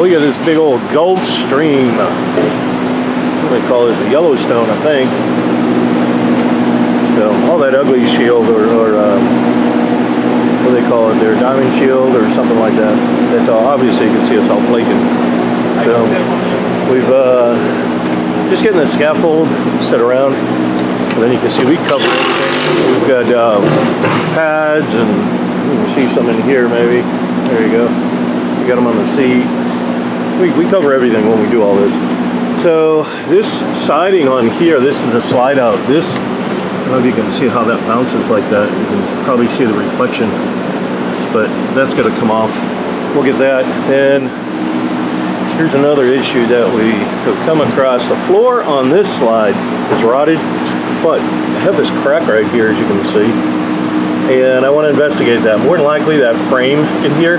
We got this big old Gulfstream. What do they call this? A Yellowstone, I think. So all that ugly shield, or what do they call it there? Diamond shield or something like that. That's all. Obviously, you can see it's all flaking. So we've just getting the scaffold set around, and then you can see we cover everything. We've got pads, and you can see some in here maybe. There you go. We got them on the seat. We cover everything when we do all this. So this siding on here, this is a slide out. This, I don't know if you can see how that bounces like that. You can probably see the reflection, but that's going to come off. We'll get that. And here's another issue that we have come across. The floor on this slide is rotted, but I have this crack right here, as you can see, and I want to investigate that. More than likely that frame in here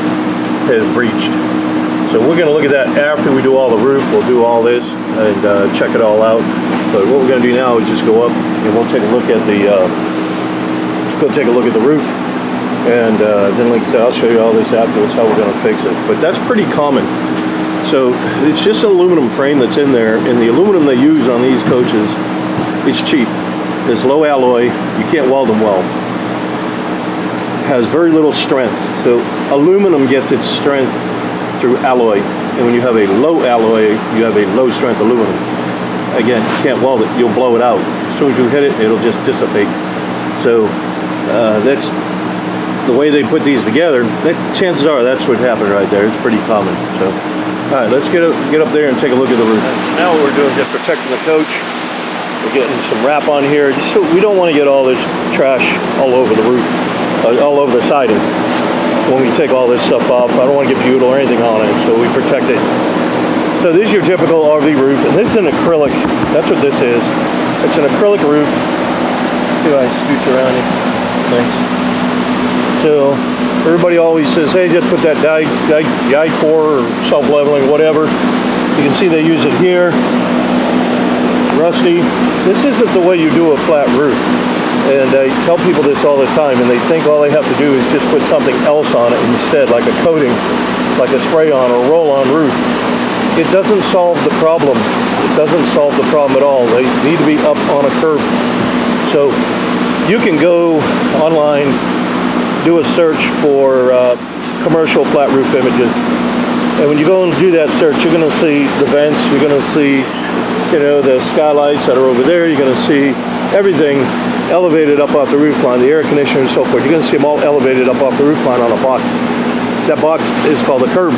has breached. So we're going to look at that after we do all the roof. We'll do all this and check it all out. But what we're going to do now is just go up and we'll take a look at the roof. And then, like I said, I'll show you all this afterwards, how we're going to fix it. But that's pretty common. So it's just an aluminum frame that's in there, and the aluminum they use on these coaches is cheap. It's low alloy. You can't weld them well. Has very little strength. So aluminum gets its strength through alloy, and when you have a low alloy, you have a low strength aluminum. Again, you can't weld it, you'll blow it out. As soon as you hit it, it'll just dissipate. So that's the way they put these together. Chances are that's what happened right there. It's pretty common. So all right, let's get up there and take a look at the roof. So now what we're doing is just protecting the coach. We're getting some wrap on here, just so we don't want to get all this trash all over the roof, all over the siding. When we take all this stuff off, I don't want to get butyl or anything on it, so we protect it. So this is your typical RV roof, and this is an acrylic. That's what this is. It's an acrylic roof. See if I scooch around it. Thanks. So everybody always says, hey, just put that guide core or self-leveling, whatever. You can see they use it here. Rusty. This isn't the way you do a flat roof. And I tell people this all the time, and they think all they have to do is just put something else on it instead, like a coating, like a spray-on or roll-on roof. It doesn't solve the problem. It doesn't solve the problem at all. They need to be up on a curb. So you can go online, do a search for commercial flat roof images, and when you go and do that search, you're going to see the vents, you're going to see, you know, the skylights that are over there, you're going to see everything elevated up off the roof line, the air conditioner and so forth. You're going to see them all elevated up off the roof line on a box. That box is called a curb,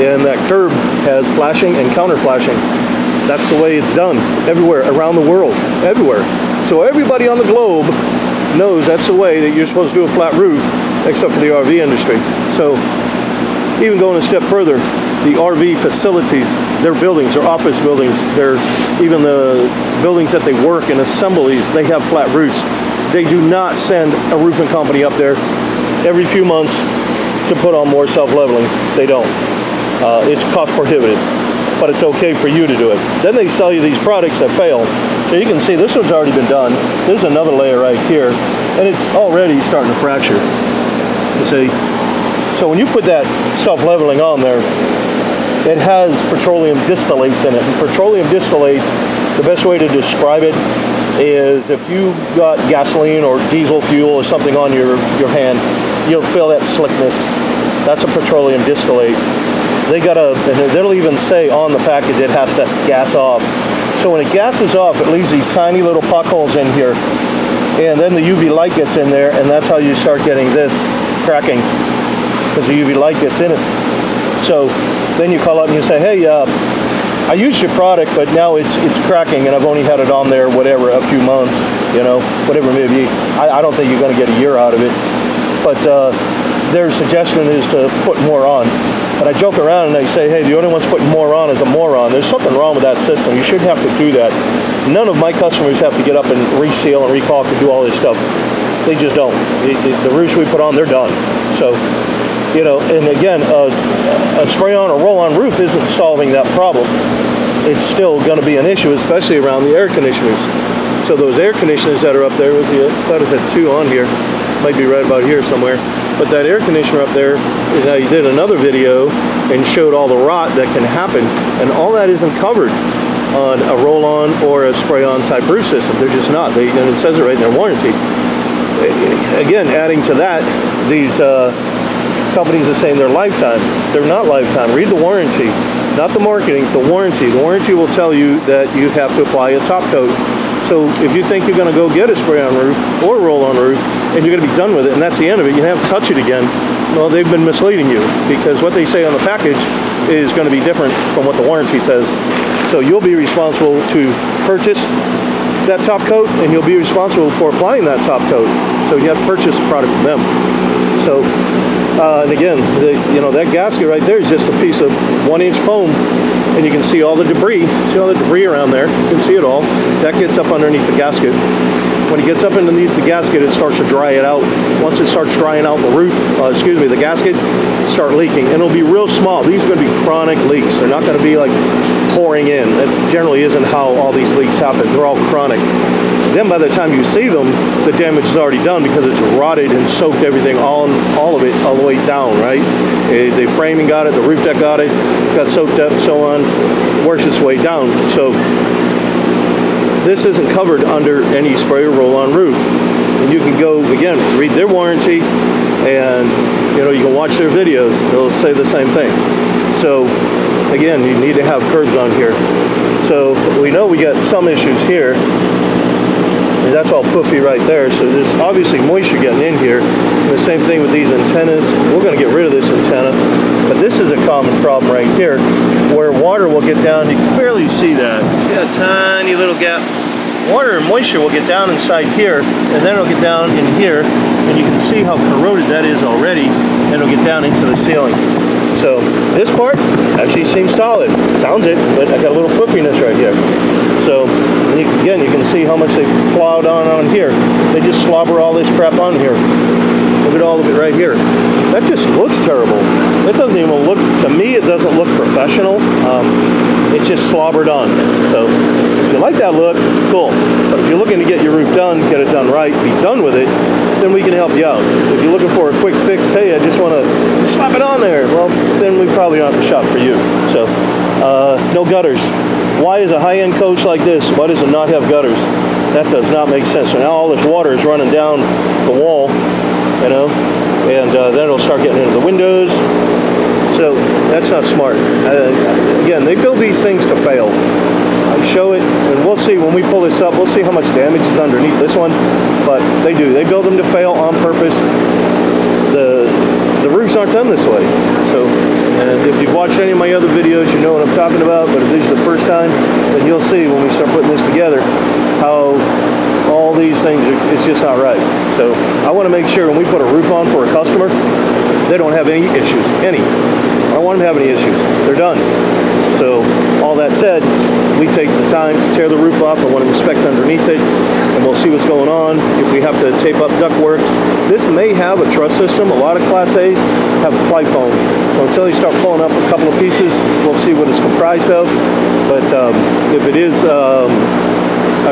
and that curb has flashing and counter flashing. That's the way it's done everywhere around the world, everywhere. So everybody on the globe knows that's the way that you're supposed to do a flat roof, except for the RV industry. So even going a step further, the RV facilities, their buildings, their office buildings, even the buildings that they work and assemble these, they have flat roofs. They do not send a roofing company up there every few months to put on more self-leveling. They don't. It's cost prohibitive, but it's okay for you to do it. Then they sell you these products that fail. So you can see this one's already been done. There's another layer right here, and it's already starting to fracture. You see? So when you put that self-leveling on there, it has petroleum distillates in it. And petroleum distillates, the best way to describe it is if you got gasoline or diesel fuel or something on your hand, you'll feel that slickness. That's a petroleum distillate. They'll even say on the package it has to gas off. So when it gases off, it leaves these tiny little potholes in here. And then the UV light gets in there, and that's how you start getting this cracking, because the UV light gets in it. So then you call up and you say, hey, I used your product, but now it's cracking, and I've only had it on there, whatever, a few months, you know, whatever it may be. I don't think you're going to get a year out of it. But their suggestion is to put more on. But I joke around and they say, hey, the only one's putting more on is a moron. There's something wrong with that system. You shouldn't have to do that. None of my customers have to get up and reseal and recaulk and do all this stuff. They just don't. The roofs we put on, they're done. So, you know, and again, a spray-on or roll-on roof isn't solving that problem. It's still going to be an issue, especially around the air conditioners. So those air conditioners that are up there with you, I thought it had two on here, might be right about here somewhere. But that air conditioner up there is how you did another video and showed all the rot that can happen, and all that isn't covered on a roll-on or a spray-on type roof system. They're just not. And it says it right in their warranty. Again, adding to that, these companies are saying they're lifetime. They're not lifetime. Read the warranty, not the marketing, the warranty. The warranty will tell you that you have to apply a top coat. So if you think you're going to go get a spray-on roof or a roll-on roof and you're going to be done with it and that's the end of it, you have to touch it again, well, they've been misleading you, because what they say on the package is going to be different from what the warranty says. So you'll be responsible to purchase that top coat, and you'll be responsible for applying that top coat. So you have to purchase the product from them. So, and again, that gasket right there is just a piece of 1-inch foam, and you can see all the debris. See all the debris around there? You can see it all. That gets up underneath the gasket. When it gets up underneath the gasket, it starts to dry it out. Once it starts drying out the roof, the gasket, start leaking, and it'll be real small. These are going to be chronic leaks. They're not going to be like pouring in. That generally isn't how all these leaks happen. They're all chronic. Then by the time you see them, the damage is already done, because it's rotted and soaked everything, all of it, all the way down, right? The framing got it, the roof deck got it, got soaked up, so on, works its way down. So this isn't covered under any spray or roll-on roof. And you can go, again, read their warranty, and you can watch their videos. They'll say the same thing. So again, you need to have curbs on here. So we know we got some issues here. And that's all poofy right there. So there's obviously moisture getting in here. And the same thing with these antennas. We're going to get rid of this antenna. But this is a common problem right here, where water will get down. You can barely see that. See that tiny little gap? Water and moisture will get down inside here, and then it'll get down in here, and you can see how corroded that is already, and it'll get down into the ceiling. So this part actually seems solid. Sounds it, but I got a little puffiness right here. So again, you can see how much they plowed on here. They just slobber all this crap on here. Look at all of it right here. That just looks terrible. It doesn't even look, to me, it doesn't look professional. It's just slobbered on. So if you like that look, cool. But if you're looking to get your roof done, get it done right, be done with it, then we can help you out. If you're looking for a quick fix, hey, I just want to slap it on there, well, then we probably aren't the shop for you. So, no gutters. Why is a high-end coach like this, why does it not have gutters? That does not make sense. So now all this water is running down the wall, and then it'll start getting into the windows. So that's not smart. Again, they build these things to fail. I show it, and we'll see when we pull this up, we'll see how much damage is underneath this one. But they do. They build them to fail on purpose. The roofs aren't done this way. So, and if you've watched any of my other videos, you know what I'm talking about. But if this is the first time, then you'll see when we start putting this together how all these things, it's just not right. So I want to make sure when we put a roof on for a customer, they don't have any issues, any. I don't want them to have any issues. They're done. So all that said, we take the time to tear the roof off. I want to inspect underneath it, and we'll see what's going on. If we have to tape up ductworks, this may have a truss system. A lot of Class A's have ply foam. So until you start pulling up a couple of pieces, we'll see what it's comprised of. But if it is a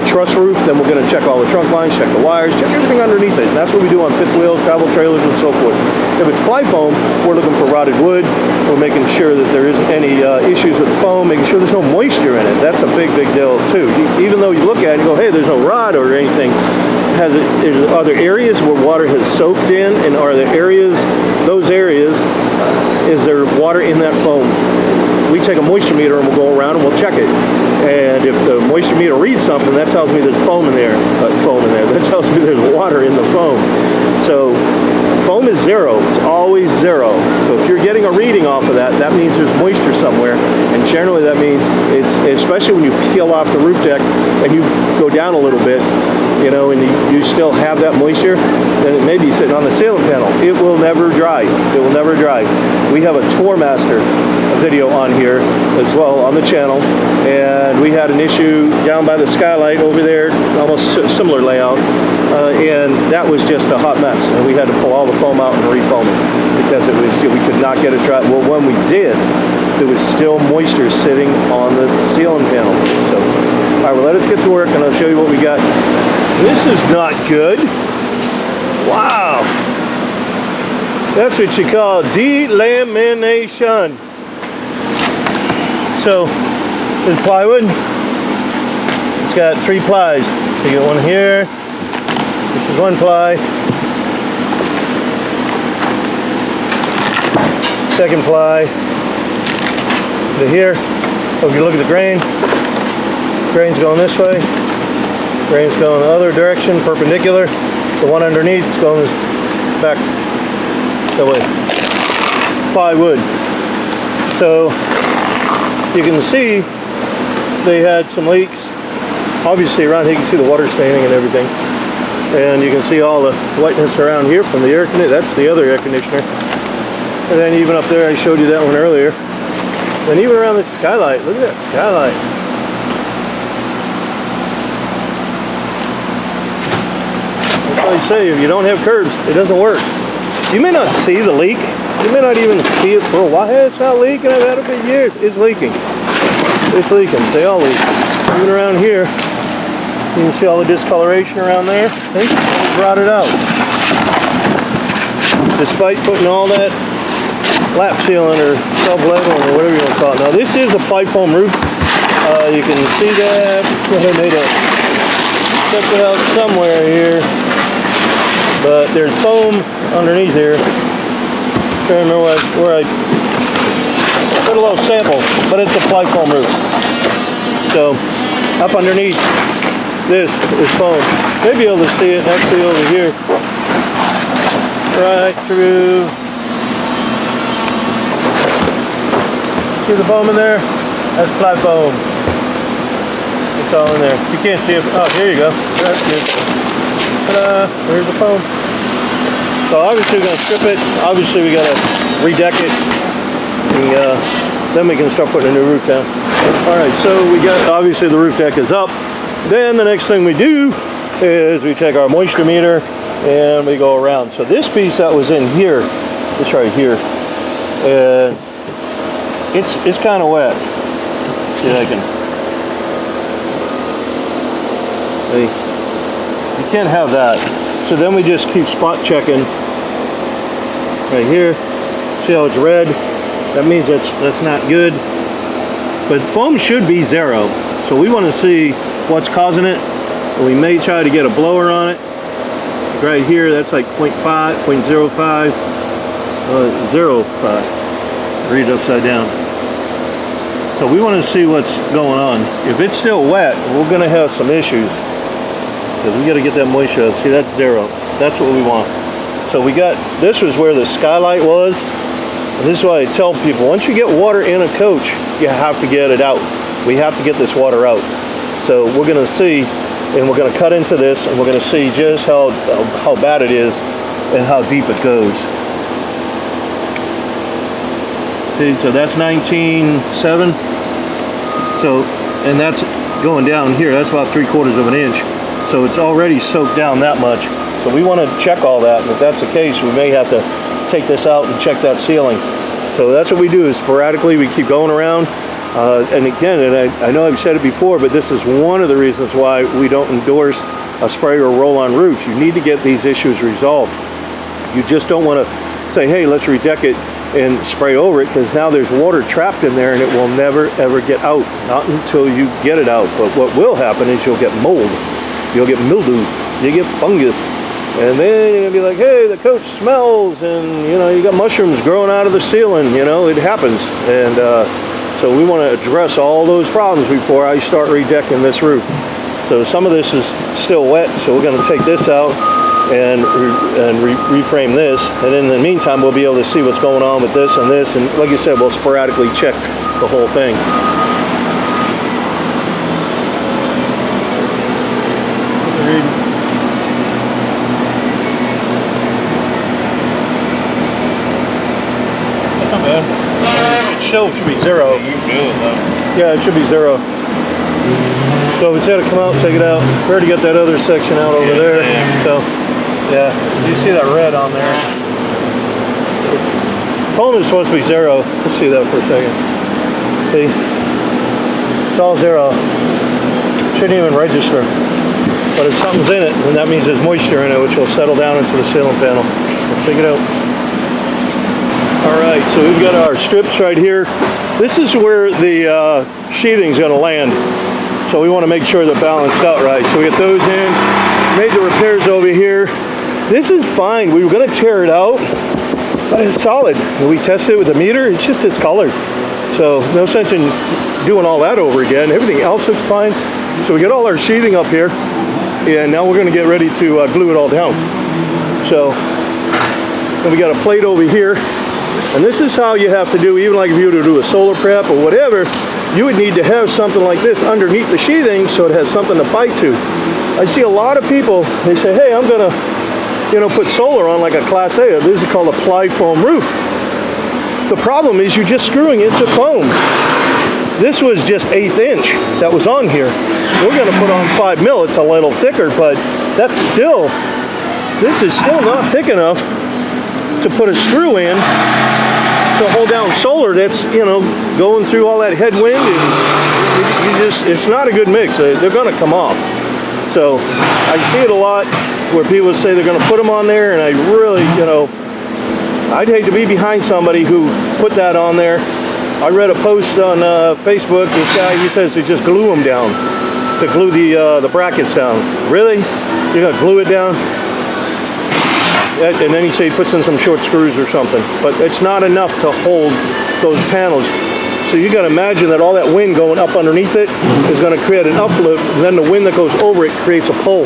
truss roof, then we're going to check all the trunk lines, check the wires, check everything underneath it. And that's what we do on fifth wheels, travel trailers, and so forth. If it's ply foam, we're looking for rotted wood. We're making sure that there isn't any issues with the foam, making sure there's no moisture in it. That's a big, big deal too. Even though you look at it and go, hey, there's no rot or anything, are there areas where water has soaked in, and are there areas, those areas, is there water in that foam? We take a moisture meter and we'll go around and we'll check it. And if the moisture meter reads something, that tells me there's foam in there. That tells me there's water in the foam. So foam is zero. It's always zero. So if you're getting a reading off of that, that means there's moisture somewhere. And generally that means it's, especially when you peel off the roof deck and you go down a little bit, and you still have that moisture, then it may be sitting on the ceiling panel. It will never dry. It will never dry. We have a Tour Master video on here as well on the channel, and we had an issue down by the Skylight over there, almost similar layout, and that was just a hot mess, and we had to pull all the foam out and re-foam it because we could not get it dry. Well, when we did, there was still moisture sitting on the ceiling panel. So, all right, well, let us get to work, and I'll show you what we got. This is not good. Wow. That's what you call delamination. So this plywood, it's got 3 plies. So you get one here. This is 1 ply. Second ply to here. So if you look at the grain's going this way. Grain's going the other direction, perpendicular. The one underneath is going back that way. Plywood. So you can see they had some leaks. Obviously around here you can see the water staining and everything. And you can see all the whiteness around here from the air conditioner. That's the other air conditioner. And then even up there, I showed you that one earlier. And even around the skylight, look at that skylight. That's why I say, if you don't have curbs, it doesn't work. You may not see the leak. You may not even see it for a while. Hey, it's not leaking, I've had it for years. It's leaking. It's leaking, they all leak. Even around here, you can see all the discoloration around there. See? It rotted out. Despite putting all that lap sealing or self-leveling or whatever you want to call it. Now this is a pipe foam roof. You can see that. I made a check it out somewhere here. But there's foam underneath here. I'm trying to remember where I put a little sample, but it's a pipe foam roof. So up underneath this is foam. Maybe you'll be able to see it actually over here. Right through. See the foam in there? That's flat foam. It's all in there. You can't see it. Oh, here you go. That's good. Ta-da! There's the foam. So obviously we're going to strip it. Obviously we got to redeck it. And then we can start putting a new roof down. Alright, so we got, obviously the roof deck is up. Then the next thing we do is we take our moisture meter and we go around. So this piece that was in here, this right here, and it's kind of wet. See if I can. See, you can't have that. So then we just keep spot checking right here. See how it's red? That means that's not good. But foam should be 0. So we want to see what's causing it. And we may try to get a blower on it. Right here, that's like 0.5, 0.05, 0.5. Read it upside down. So we want to see what's going on. If it's still wet, we're going to have some issues. Because we got to get that moisture out. See, that's 0. That's what we want. So we got, this was where the skylight was. And this is why I tell people, once you get water in a coach, you have to get it out. We have to get this water out. So we're going to see, and we're going to cut into this, and we're going to see just how bad it is and how deep it goes. See, so that's 19.7. So, and that's going down here. That's about 3/4 of an inch. So it's already soaked down that much. So we want to check all that. And if that's the case, we may have to take this out and check that ceiling. So that's what we do, is sporadically we keep going around. And again, and I know I've said it before, but this is one of the reasons why we don't endorse a spray or roll-on roof. You need to get these issues resolved. You just don't want to say, hey, let's redeck it and spray over it, because now there's water trapped in there and it will never ever get out. Not until you get it out. But what will happen is you'll get mold, you'll get mildew, you get fungus, and then you're gonna be like, hey, the coach smells, and you know, you got mushrooms growing out of the ceiling. You know, it happens. And so we want to address all those problems before I start redecking this roof. So some of this is still wet, so we're going to take this out and reframe this, and in the meantime we'll be able to see what's going on with this, and like you said, we'll sporadically check the whole thing. That's not bad. It still should be 0. Yeah, it should be 0. So we just had to come out and take it out. We already got that other section out over there. So, yeah, you see that red on there. Foam is supposed to be 0. Let's see that for a second. See? It's all 0. Shouldn't even register. But if something's in it, then that means there's moisture in it, which will settle down into the ceiling panel. Let's take it out. All right, so we've got our strips right here. This is where the sheathing's gonna land. So we wanna make sure they're balanced out right. So we get those in, made the repairs over here. This is fine. We were gonna tear it out, but it's solid. And we tested it with the meter, it's just discolored. So no sense in doing all that over again. Everything else looks fine. So we get all our sheathing up here, and now we're gonna get ready to glue it all down. So then we got a plate over here. And this is how you have to do, even like if you were to do a solar prep or whatever, you would need to have something like this underneath the sheathing so it has something to bite to. I see a lot of people, they say, hey, I'm gonna, put solar on like a Class A. This is called a ply foam roof. The problem is you're just screwing it to foam. This was just 1/8 inch that was on here. We're gonna put on 5 mil, it's a little thicker, but this is still not thick enough to put a screw in to hold down solar that's, going through all that headwind, and it's not a good mix. They're gonna come off. So I see it a lot where people say they're gonna put them on there, and I really, I'd hate to be behind somebody who put that on there. I read a post on Facebook, this guy, he says to just glue them down, to glue the brackets down. Really? You're gonna glue it down? And then he said he puts in some short screws or something, but it's not enough to hold those panels. So you got to imagine that all that wind going up underneath it is going to create an uplift, and then the wind that goes over it creates a pull.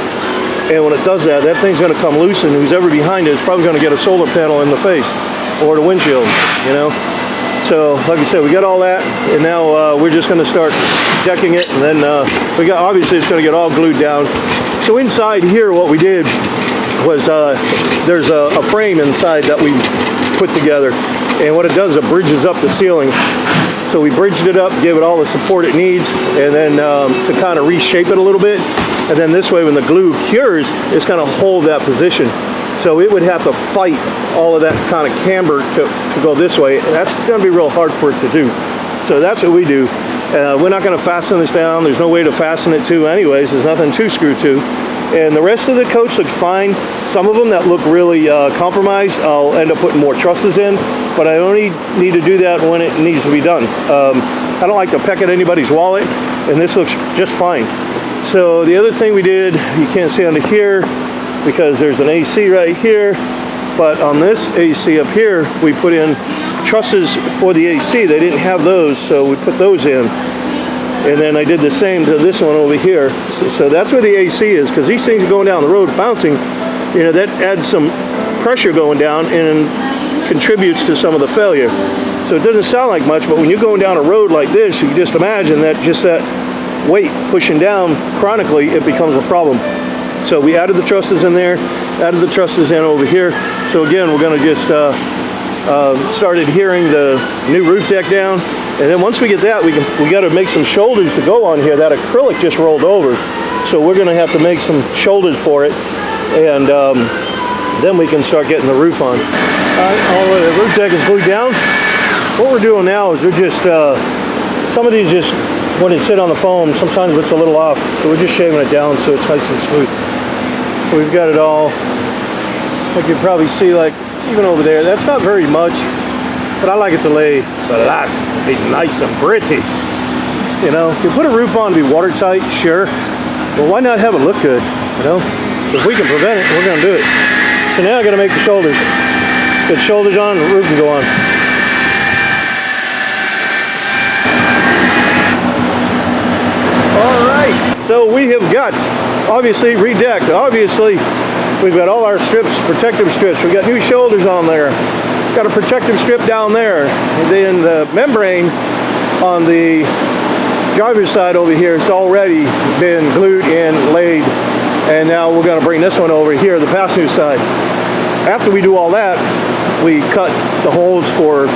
And when it does that, that thing's going to come loose, and who's ever behind it is probably going to get a solar panel in the face or the windshield, So like I said, we got all that, and now we're just going to start decking it, and then obviously it's going to get all glued down. So inside here, what we did was there's a frame inside that we put together, and what it does is it bridges up the ceiling. So we bridged it up, gave it all the support it needs, and then to kind of reshape it a little bit, and then this way when the glue cures, it's going to hold that position. So it would have to fight all of that kind of camber to go this way, and that's going to be real hard for it to do. So that's what we do. We're not going to fasten this down. There's no way to fasten it to anyways. There's nothing to screw to. And the rest of the coach looks fine. Some of them that look really compromised, I'll end up putting more trusses in, but I only need to do that when it needs to be done. I don't like to peck at anybody's wallet, and this looks just fine. So the other thing we did, you can't see under here because there's an AC right here, but on this AC up here, we put in trusses for the AC. They didn't have those, so we put those in. And then I did the same to this one over here. So that's where the AC is, because these things are going down the road bouncing. That adds some pressure going down and contributes to some of the failure. So it doesn't sound like much, but when you're going down a road like this, you can just imagine that just that weight pushing down chronically, it becomes a problem. So we added the trusses in there, added the trusses in over here. So again, we're going to just start adhering the new roof deck down. And then once we get that, we got to make some shoulders to go on here. That acrylic just rolled over. So we're going to have to make some shoulders for it. And then we can start getting the roof on. All right, all the roof deck is glued down. What we're doing now is we're just, some of these just, when it sit on the foam, sometimes it's a little off. So we're just shaving it down so it's nice and smooth. So we've got it all, like you probably see, like even over there. That's not very much. But I like it to lay flat, be nice and pretty. If you put a roof on to be watertight, sure. Well, why not have it look good, If we can prevent it, we're gonna do it. So now I gotta make the shoulders. Get shoulders on, the roof can go on. All right, so we have got, obviously, redecked. Obviously, we've got all our strips, protective strips. We've got new shoulders on there. Got a protective strip down there, and then the membrane on the driver's side over here, it's already been glued and laid, and now we're going to bring this one over here, the passenger side. After we do all that, we cut the holes for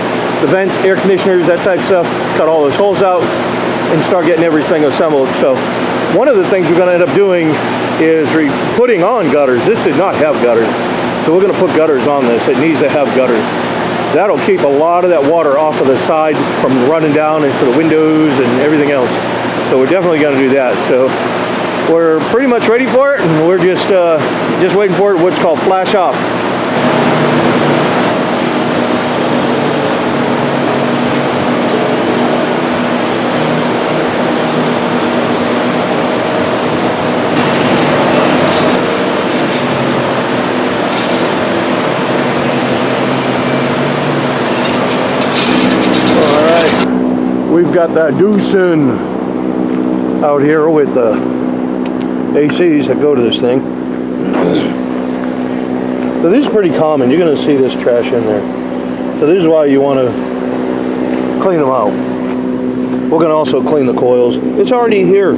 the vents, air conditioners, that type of stuff, cut all those holes out, and start getting everything assembled. So one of the things we're going to end up doing is putting on gutters. This did not have gutters. So we're going to put gutters on this. It needs to have gutters. That'll keep a lot of that water off of the side from running down into the windows and everything else. So we're definitely going to do that. So we're pretty much ready for it, and we're just waiting for it, what's called flash off. we've got that Doosan out here with the ACs that go to this thing. So this is pretty common. You're going to see this trash in there. So this is why you want to clean them out. We're going to also clean the coils. It's already here,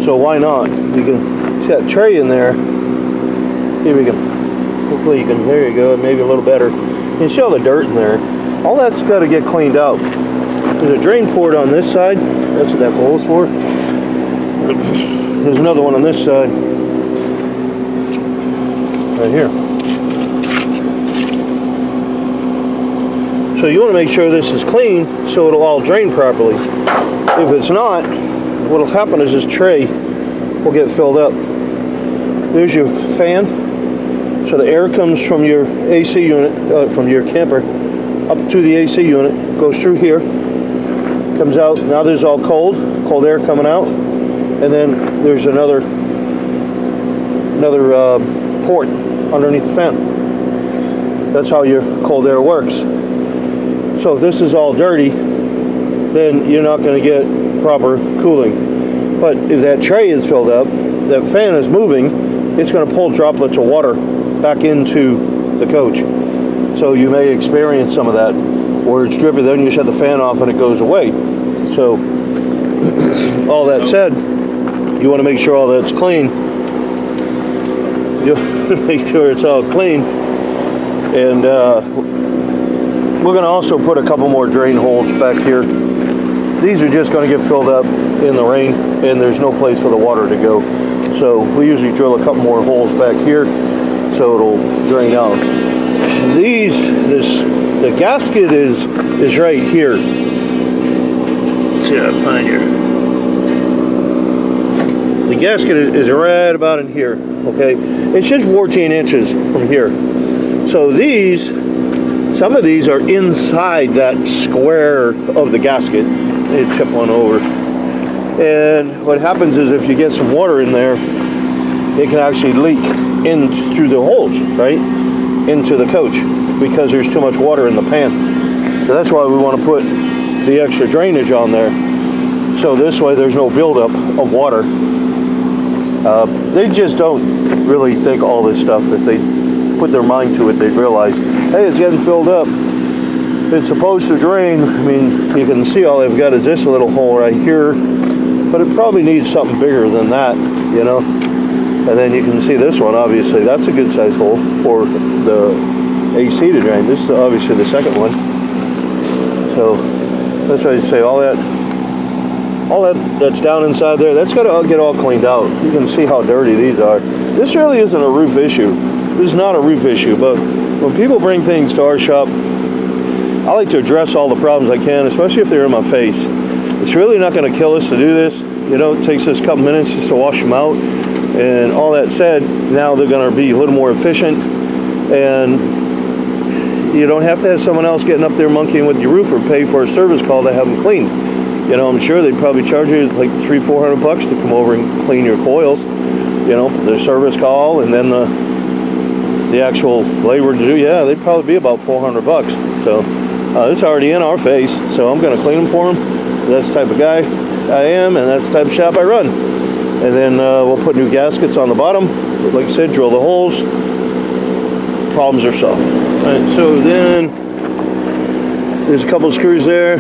so why not? You can see that tray in there. Here we go. Hopefully you can, there you go, maybe a little better. You can see all the dirt in there. All that's got to get cleaned out. There's a drain port on this side. That's what that hole's for. There's another one on this side. Right here. So you want to make sure this is clean so it'll all drain properly. If it's not, what'll happen is this tray will get filled up. There's your fan. So the air comes from your AC unit, from your camper, up to the AC unit, goes through here, comes out. Now there's all cold air coming out, and then there's another port underneath the fan. That's how your cold air works. So if this is all dirty, then you're not going to get proper cooling. But if that tray is filled up, that fan is moving, it's going to pull droplets of water back into the coach. So you may experience some of that where it's dripping, then you shut the fan off and it goes away. So all that said, you want to make sure all that's clean. You make sure it's all clean. And we're going to also put a couple more drain holes back here. These are just going to get filled up in the rain, and there's no place for the water to go. So we usually drill a couple more holes back here so it'll drain out. The gasket is right here. Let's see if I find here. The gasket is right about in here, okay? It's just 14 inches from here. So some of these are inside that square of the gasket. They tip one over. And what happens is if you get some water in there, it can actually leak in through the holes, right? Into the coach because there's too much water in the pan. So that's why we want to put the extra drainage on there. So this way there's no buildup of water. They just don't really think all this stuff. If they put their mind to it, they'd realize, hey, it's getting filled up. It's supposed to drain. I mean, you can see all they've got is this little hole right here, but it probably needs something bigger than that, you know. And then you can see this one, obviously, that's a good size hole for the AC to drain. This is obviously the second one. So that's why I say all that's down inside there, that's got to get all cleaned out. You can see how dirty these are. This really isn't a roof issue. This is not a roof issue, but when people bring things to our shop, I like to address all the problems I can, especially if they're in my face. It's really not going to kill us to do this. You know, it takes us a couple minutes just to wash them out. And all that said, now they're going to be a little more efficient. And you don't have to have someone else getting up there monkeying with your roof or pay for a service call to have them cleaned. You know, I'm sure they'd probably charge you like $300-400 to come over and clean your coils. You know, the service call and then the actual labor to do, yeah, they'd probably be about $400. So it's already in our face. So I'm going to clean them for them. That's the type of guy I am, and that's the type of shop I run. And then we'll put new gaskets on the bottom. Like I said, drill the holes. Problems are solved. All right, so then there's a couple of screws there.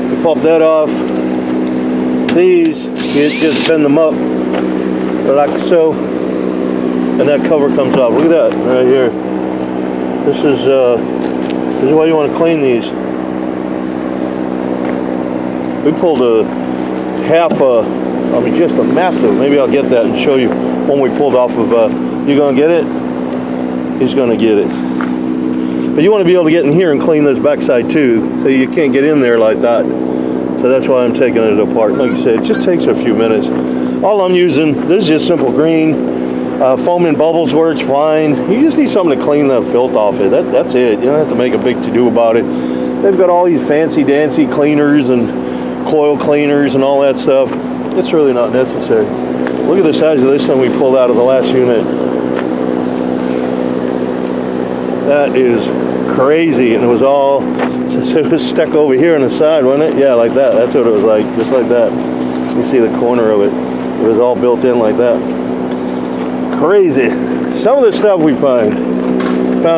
You pop that off. These, you just bend them up like so, and that cover comes off. Look at that right here. This is why you want to clean these. We pulled a just a massive, maybe I'll get that and show you one we pulled off of, you gonna get it? He's gonna get it. But you want to be able to get in here and clean this backside too, so you can't get in there like that. So that's why I'm taking it apart. Like I said, it just takes a few minutes. All I'm using, this is just simple green. Foam and bubbles works fine. You just need something to clean the filth off it. That's it. You don't have to make a big to-do about it. They've got all these fancy-dancy cleaners and coil cleaners and all that stuff. It's really not necessary. Look at the size of this one we pulled out of the last unit. That is crazy, and it was all So it was stuck over here on the side, wasn't it? Yeah, like that. That's what it was like, just like that. You see the corner of it. It was all built in like that. Crazy. Some of the stuff we found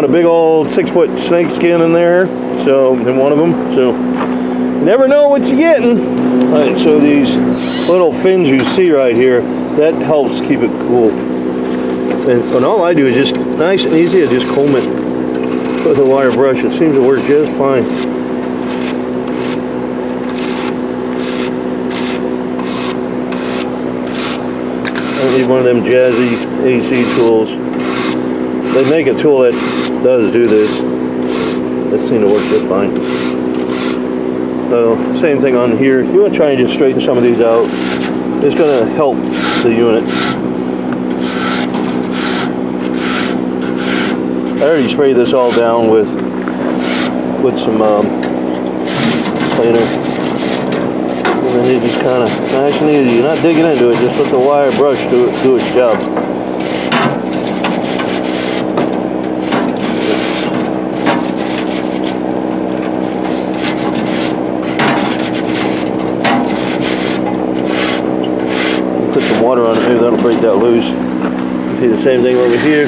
a big old 6-foot snake skin in there. So in one of them. So you never know what you're getting. All right, so these little fins you see right here, that helps keep it cool. And all I do is just nice and easy. I just comb it with a wire brush. It seems to work just fine. I don't need one of them jazzy AC tools. They make a tool that does do this. That seems to work just fine. So same thing on here. You want to try and just straighten some of these out. It's going to help the unit. I already sprayed this all down with some cleaner. And then you just kind of nice and easy. You're not digging into it, just let the wire brush do its job. Put some water on it, maybe that'll break that loose. See the same thing over here.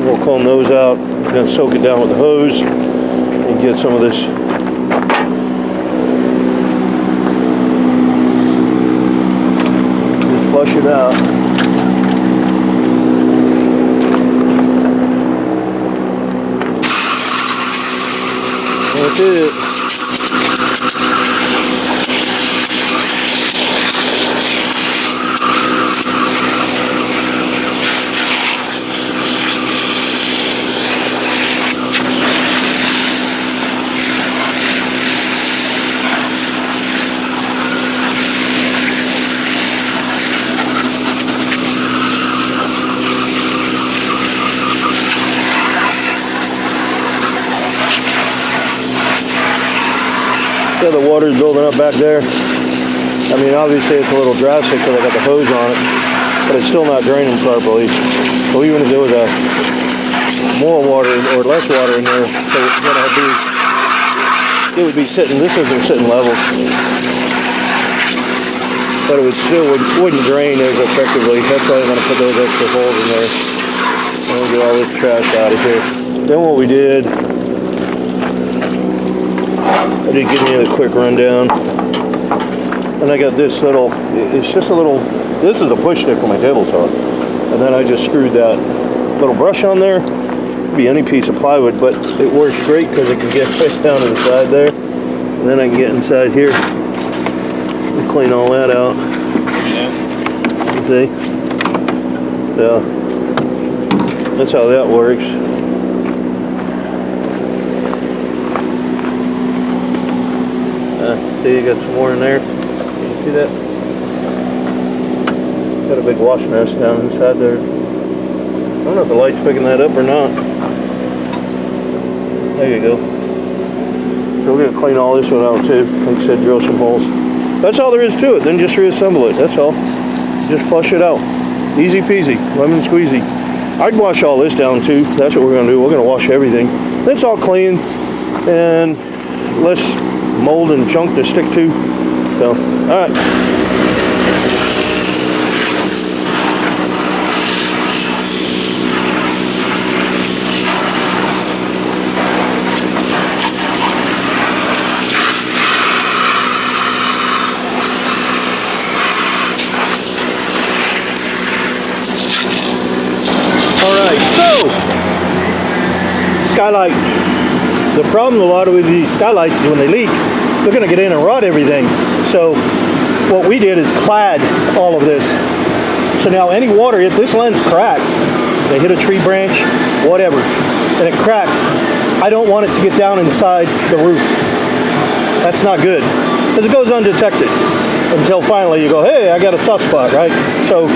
We'll comb those out. We're going to soak it down with the hose and get some of this. Just flush it out. That's it. So the water's building up back there. I mean, obviously it's a little drastic because I got the hose on it, but it's still not draining properly. So even if there was more water or less water in there, so what I'd do, it would be sitting. This isn't sitting level, but it would still wouldn't drain as effectively. That's why I'm going to put those extra holes in there. And we'll get all this trash out of here. Then what we did. I did give you a quick rundown. And I got this little, it's just a little, this is a push stick for my table saw. And then I just screwed that little brush on there. Could be any piece of plywood, but it works great because it can get right down to the side there. And then I can get inside here and clean all that out. See? So, that's how that works. See, you got some more in there. Can you see that? Got a big wash nest down inside there. I don't know if the light's picking that up or not. There you go. So we're going to clean all this one out too. Like I said, drill some holes. That's all there is to it. Then just reassemble it. That's all. Just flush it out. Easy peasy. Lemon squeezy. I'd wash all this down too. That's what we're going to do. We're going to wash everything. It's all clean and less mold and junk to stick to. So, alright. Alright, so Skylight. The problem a lot with these Skylights is when they leak, they're going to get in and rot everything. So what we did is clad all of this. So now any water, if this lens cracks, they hit a tree branch, whatever, and it cracks, I don't want it to get down inside the roof. That's not good, because it goes undetected until finally you go, hey, I got a soft spot, right? So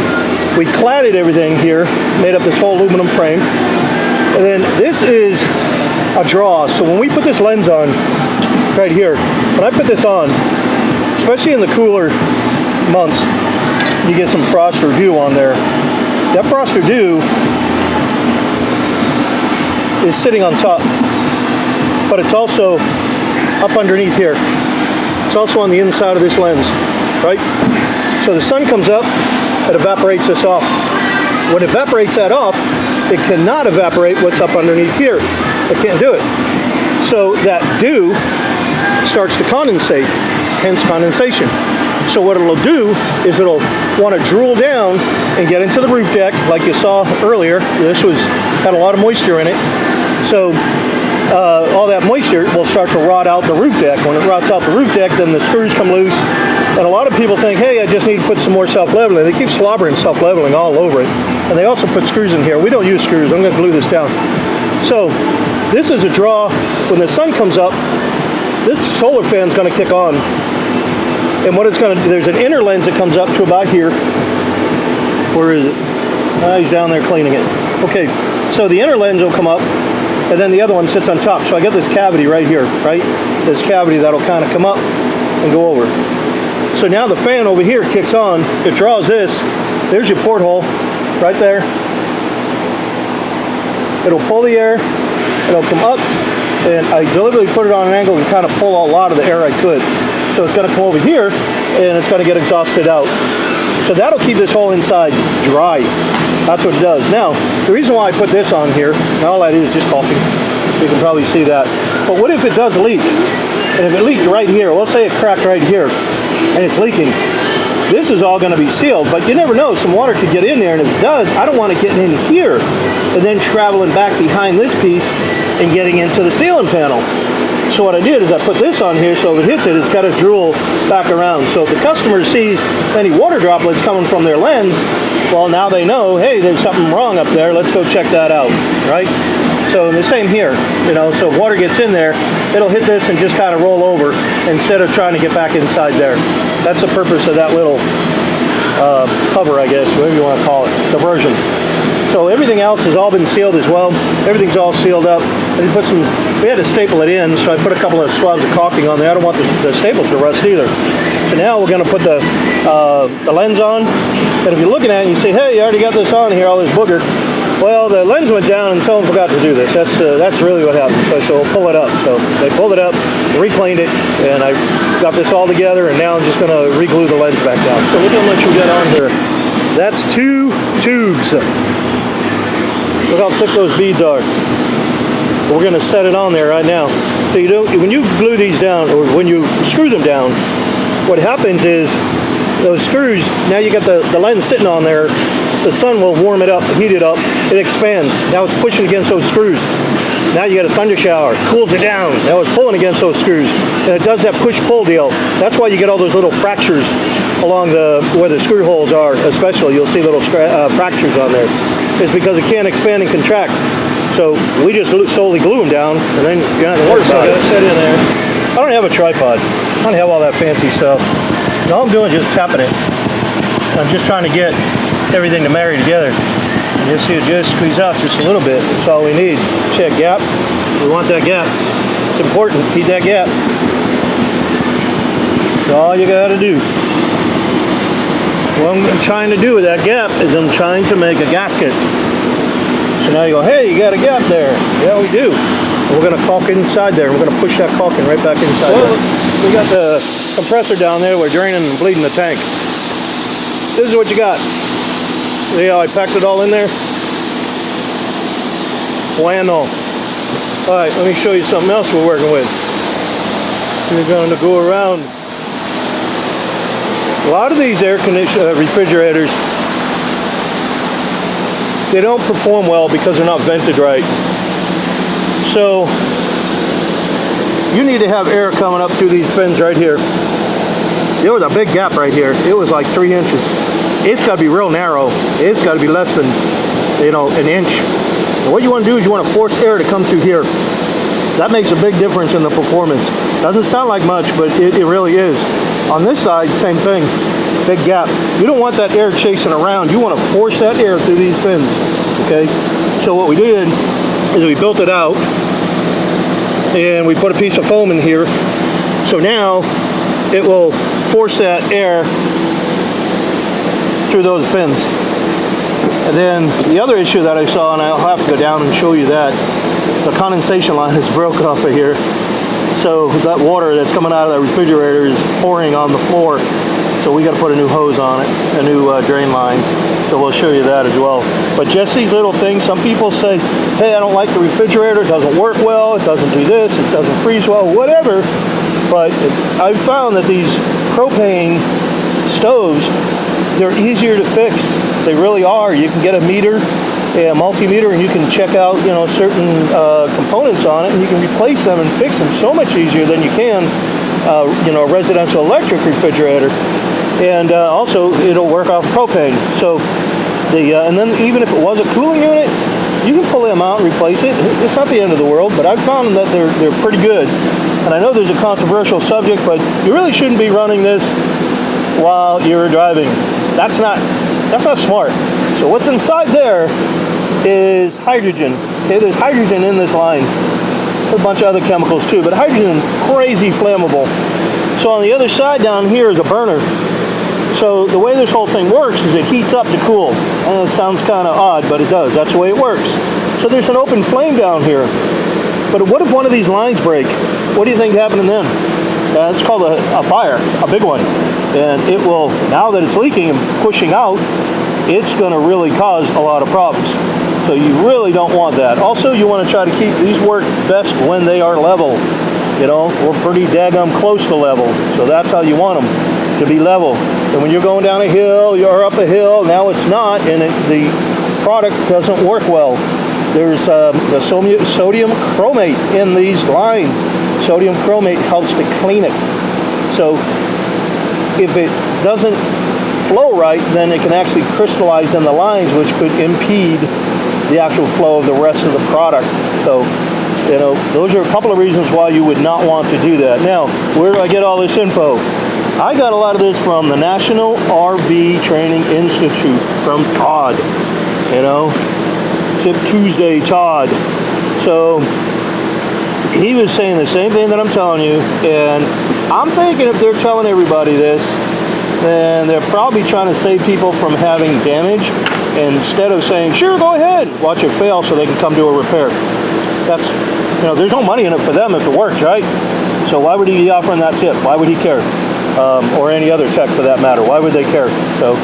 we cladded everything here, made up this whole aluminum frame, and then this is a draw. So when we put this lens on right here, when I put this on, especially in the cooler months, you get some frost or dew on there. That frost or dew is sitting on top, but it's also up underneath here. It's also on the inside of this lens, right? So the sun comes up, it evaporates this off. When it evaporates that off, it cannot evaporate what's up underneath here. It can't do it. So that dew starts to condensate, hence condensation. So what it'll do is it'll want to drool down and get into the roof deck, like you saw earlier. This had a lot of moisture in it. So all that moisture will start to rot out the roof deck. When it rots out the roof deck, then the screws come loose. And a lot of people think, hey, I just need to put some more self-leveling. They keep slobbering self-leveling all over it. And they also put screws in here. We don't use screws. I'm going to glue this down. So this is a draw. When the sun comes up, this solar fan's going to kick on. And what it's going to do, there's an inner lens that comes up to about here. Where is it? He's down there cleaning it. Okay, so the inner lens will come up, and then the other one sits on top. So I got this cavity right here, right? This cavity that'll kind of come up and go over. So now the fan over here kicks on. It draws this. There's your porthole right there. It'll pull the air. It'll come up, and I deliberately put it on an angle and kind of pull a lot of the air I could. So it's going to come over here, and it's going to get exhausted out. So that'll keep this whole inside dry. That's what it does. Now, the reason why I put this on here, and all that is just caulking. You can probably see that. But what if it does leak? And if it leaked right here, let's say it cracked right here, and it's leaking. This is all going to be sealed, but you never know. Some water could get in there, and if it does, I don't want it getting in here and then traveling back behind this piece and getting into the ceiling panel. So what I did is I put this on here, so if it hits it, it's got to drool back around. So if the customer sees any water droplets coming from their lens, well, now they know, hey, there's something wrong up there. Let's go check that out, right? So the same here, you know, so if water gets in there, it'll hit this and just kind of roll over instead of trying to get back inside there. That's the purpose of that little cover, I guess, whatever you want to call it, diversion. So everything else has all been sealed as well. Everything's all sealed up. And we had to staple it in, so I put a couple of swabs of caulking on there. I don't want the staples to rust either. So now we're going to put the lens on. And if you're looking at it and you say, hey, you already got this on here, all this booger. Well, the lens went down and someone forgot to do this. That's really what happened. So we'll pull it up. So they pulled it up, recleaned it, and I got this all together, and now I'm just going to re-glue the lens back down. So look how much we got on here. That's 2 tubes. Look how thick those beads are. We're going to set it on there right now. So when you glue these down, or when you screw them down, what happens is those screws, now you got the lens sitting on there, the sun will warm it up, heat it up, it expands. Now it's pushing against those screws. Now you got a thunder shower, cools it down. Now it's pulling against those screws. And it does that push-pull deal. That's why you get all those little fractures along where the screw holes are, especially. You'll see little fractures on there. It's because it can't expand and contract. So we just slowly glue them down, and then you don't have to worry about it. Set in there. I don't have a tripod. I don't have all that fancy stuff. All I'm doing is just tapping it. I'm just trying to get everything to marry together. And you'll see it just squeeze out just a little bit. That's all we need. See that gap? We want that gap. It's important. Keep that gap. That's all you got to do. What I'm trying to do with that gap is I'm trying to make a gasket. So now you go, hey, you got a gap there. Yeah, we do. And we're going to caulk inside there. We're going to push that caulking right back inside there. We got the compressor down there. We're draining and bleeding the tank. This is what you got. See how I packed it all in there? Bueno. All right, let me show you something else we're working with. We're going to go around. A lot of these refrigerators, they don't perform well because they're not vented right. So you need to have air coming up through these fins right here. There was a big gap right here. It was like 3 inches. It's got to be real narrow. It's got to be less than, an inch. And what you want to do is you want to force air to come through here. That makes a big difference in the performance. Doesn't sound like much, but it really is. On this side, same thing. Big gap. You don't want that air chasing around. You want to force that air through these fins. Okay? So what we did is we built it out, and we put a piece of foam in here. So now it will force that air through those pins. And then the other issue that I saw, and I'll have to go down and show you that, the condensation line is broken off of here. So that water that's coming out of that refrigerator is pouring on the floor. So we got to put a new hose on it, a new drain line. So we'll show you that as well. But just these little things, some people say, hey, I don't like the refrigerator, it doesn't work well, it doesn't do this, it doesn't freeze well, whatever. But I've found that these propane stoves, they're easier to fix. They really are. You can get a meter, a multimeter, and you can check out, you know, certain components on it, and you can replace them and fix them so much easier than you can, you know, a residential electric refrigerator. And also, it'll work off propane. So and then even if it was a cooling unit, you can pull them out and replace it. It's not the end of the world, but I've found that they're pretty good. And I know there's a controversial subject, but you really shouldn't be running this while you're driving. That's not smart. So what's inside there is hydrogen. Okay, there's hydrogen in this line. A bunch of other chemicals too, but hydrogen, crazy flammable. So on the other side down here is a burner. So the way this whole thing works is it heats up to cool. And it sounds kind of odd, but it does. That's the way it works. So there's an open flame down here. But what if one of these lines break? What do you think happened then? It's called a fire, a big one. And it will, now that it's leaking and pushing out, it's going to really cause a lot of problems. So you really don't want that. Also, you want to try to keep these work best when they are level. You know, we're pretty daggum close to level. So that's how you want them, to be level. And when you're going down a hill, you're up a hill, now it's not, and the product doesn't work well. There's the sodium chromate in these lines. Sodium chromate helps to clean it. So if it doesn't flow right, then it can actually crystallize in the lines, which could impede the actual flow of the rest of the product. So, you know, those are a couple of reasons why you would not want to do that. Now, where do I get all this info? I got a lot of this from the National RV Training Institute, from Todd, you know, Tip Tuesday Todd. So he was saying the same thing that I'm telling you, and I'm thinking if they're telling everybody this, then they're probably trying to save people from having damage, instead of saying, sure, go ahead, watch it fail so they can come do a repair. That's, you know, there's no money in it for them if it works, right? So why would he be offering that tip? Why would he care? Or any other tech for that matter. Why would they care? So,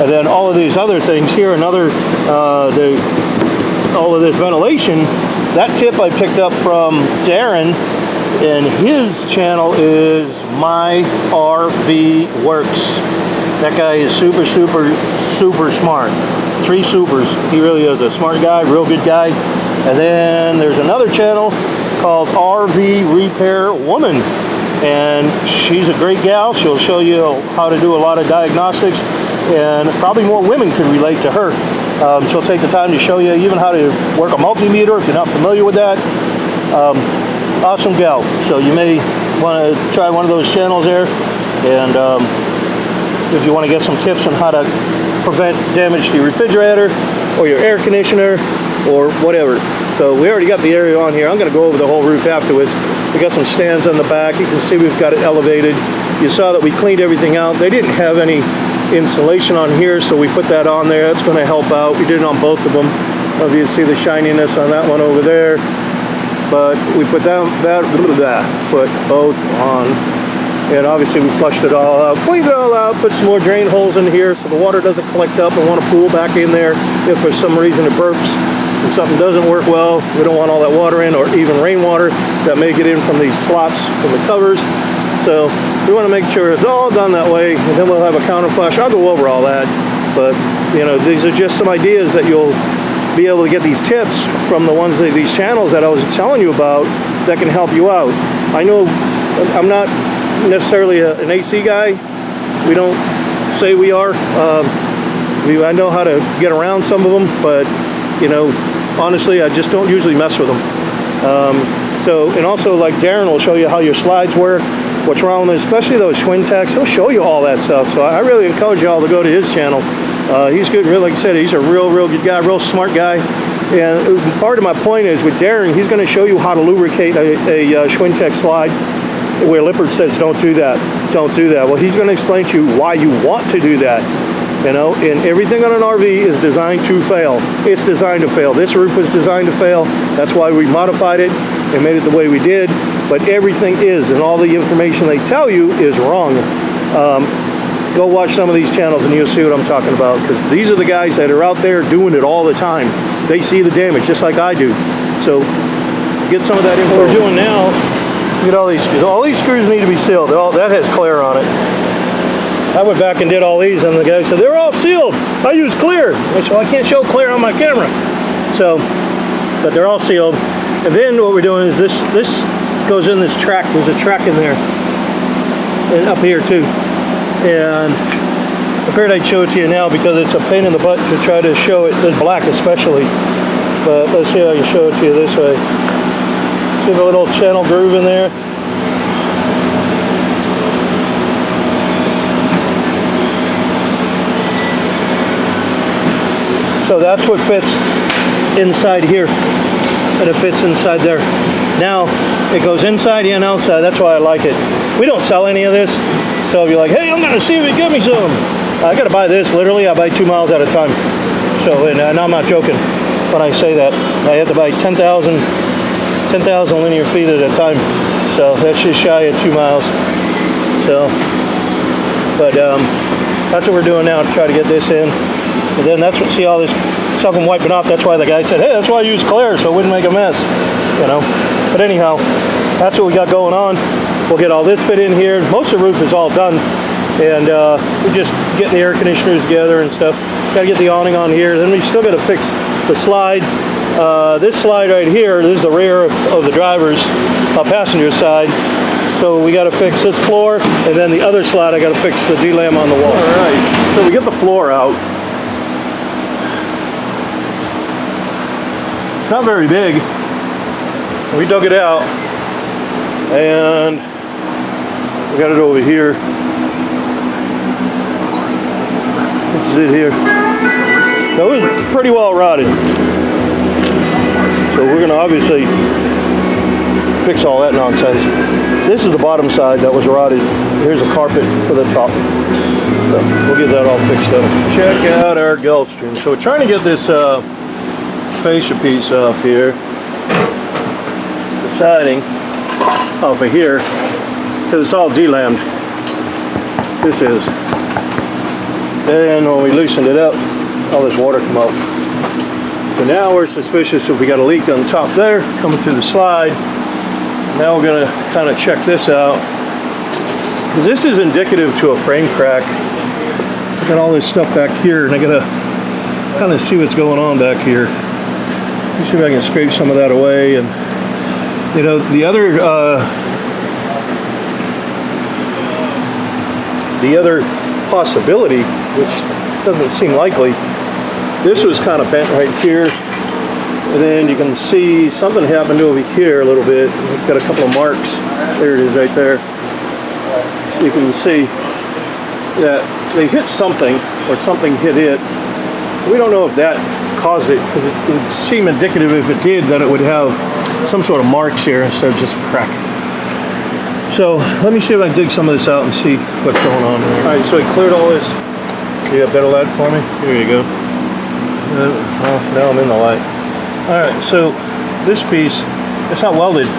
and then all of these other things here, another, all of this ventilation, that tip I picked up from Darren, and his channel is My RV Works. That guy is super, super, super smart. 3 supers. He really is a smart guy, real good guy. And then there's another channel called RV Repair Woman. And she's a great gal. She'll show you how to do a lot of diagnostics, and probably more women could relate to her. She'll take the time to show you even how to work a multimeter if you're not familiar with that. Awesome gal. So you may want to try one of those channels there, and if you want to get some tips on how to prevent damage to your refrigerator or your air conditioner or whatever. So we already got the area on here. I'm going to go over the whole roof afterwards. We got some stands on the back. You can see we've got it elevated. You saw that we cleaned everything out. They didn't have any insulation on here, so we put that on there. That's going to help out. We did it on both of them. Obviously the shininess on that one over there. But we put put both on. And obviously we flushed it all out, cleaned it all out, put some more drain holes in here so the water doesn't collect up and want to pool back in there if for some reason it burps and something doesn't work well. We don't want all that water in, or even rainwater that may get in from these slots from the covers. So we want to make sure it's all done that way, and then we'll have a counter flush. I'll go over all that, but you know, these are just some ideas that you'll be able to get these tips from the ones that these channels that I was telling you about that can help you out. I know I'm not necessarily an AC guy. We don't say we are. I know how to get around some of them, but you know, honestly, I just don't usually mess with them. So, and also like Darren will show you how your slides work, what's wrong with them, especially those Schwintex. He'll show you all that stuff. So I really encourage you all to go to his channel. He's good, really, like I said, he's a real good guy, real smart guy. And part of my point is with Darren, he's going to show you how to lubricate a Schwintex slide, where Lippert says don't do that, don't do that. Well, he's going to explain to you why you want to do that. You know, and everything on an RV is designed to fail. It's designed to fail. This roof was designed to fail. That's why we modified it and made it the way we did. But everything is, and all the information they tell you is wrong. Go watch some of these channels and you'll see what I'm talking about, because these are the guys that are out there doing it all the time. They see the damage just like I do. So get some of that info. What we're doing now, get all these screws. All these screws need to be sealed. That has clear on it. I went back and did all these, and the guy said, they're all sealed. I use clear. I said, well, I can't show clear on my camera. So, but they're all sealed. And then what we're doing is this goes in this track. There's a track in there. And up here too. And I figured I'd show it to you now because it's a pain in the butt to try to show it, this black especially. But let's see how I can show it to you this way. See the little channel groove in there? So that's what fits inside here, and it fits inside there. Now it goes inside and outside. That's why I like it. We don't sell any of this, so if you're like, hey, I'm gonna see if you give me some, I gotta buy this. Literally, I buy 2 miles at a time. So, and I'm not joking when I say that. I have to buy 10,000 linear feet at a time. So that's just shy of 2 miles. So, but that's what we're doing now to try to get this in. And then that's what, see all this stuff I'm wiping off. That's why the guy said, hey, that's why I use clear, so it wouldn't make a mess, you know. But anyhow, that's what we got going on. We'll get all this fit in here. Most of the roof is all done. And we just get the air conditioners together and stuff. Got to get the awning on here. Then we still got to fix the slide. This slide right here, this is the rear of the driver's passenger side. So we got to fix this floor. And then the other slide, I got to fix the delam on the wall. All right, so we get the floor out. Not very big. We dug it out and we got it over here. This is it here. That was pretty well rotted. So we're gonna obviously fix all that nonsense. This is the bottom side that was rotted. Here's a carpet for the top. So we'll get that all fixed up. Check out our Gulfstream. So we're trying to get this fascia piece off here, the siding off of here, because it's all delammed. This is. And when we loosened it up, all this water come out. So now we're suspicious if we got a leak on the top there, coming through the slide. Now we're gonna kind of check this out, because this is indicative to a frame crack. Got all this stuff back here, and I gotta kind of see what's going on back here. Let me see if I can scrape some of that away. And you know, the other possibility, which doesn't seem likely, this was kind of bent right here, and then you can see something happened over here a little bit. We've got a couple of marks. There it is right there. You can see that they hit something, or something hit it. We don't know if that caused it, because it would seem indicative, if it did, that it would have some sort of marks here instead of just a crack. So let me see if I can dig some of this out and see what's going on. All right, so I cleared all this. You got better light for me? Here you go. Well, now I'm in the light. All right, so this piece, it's not welded,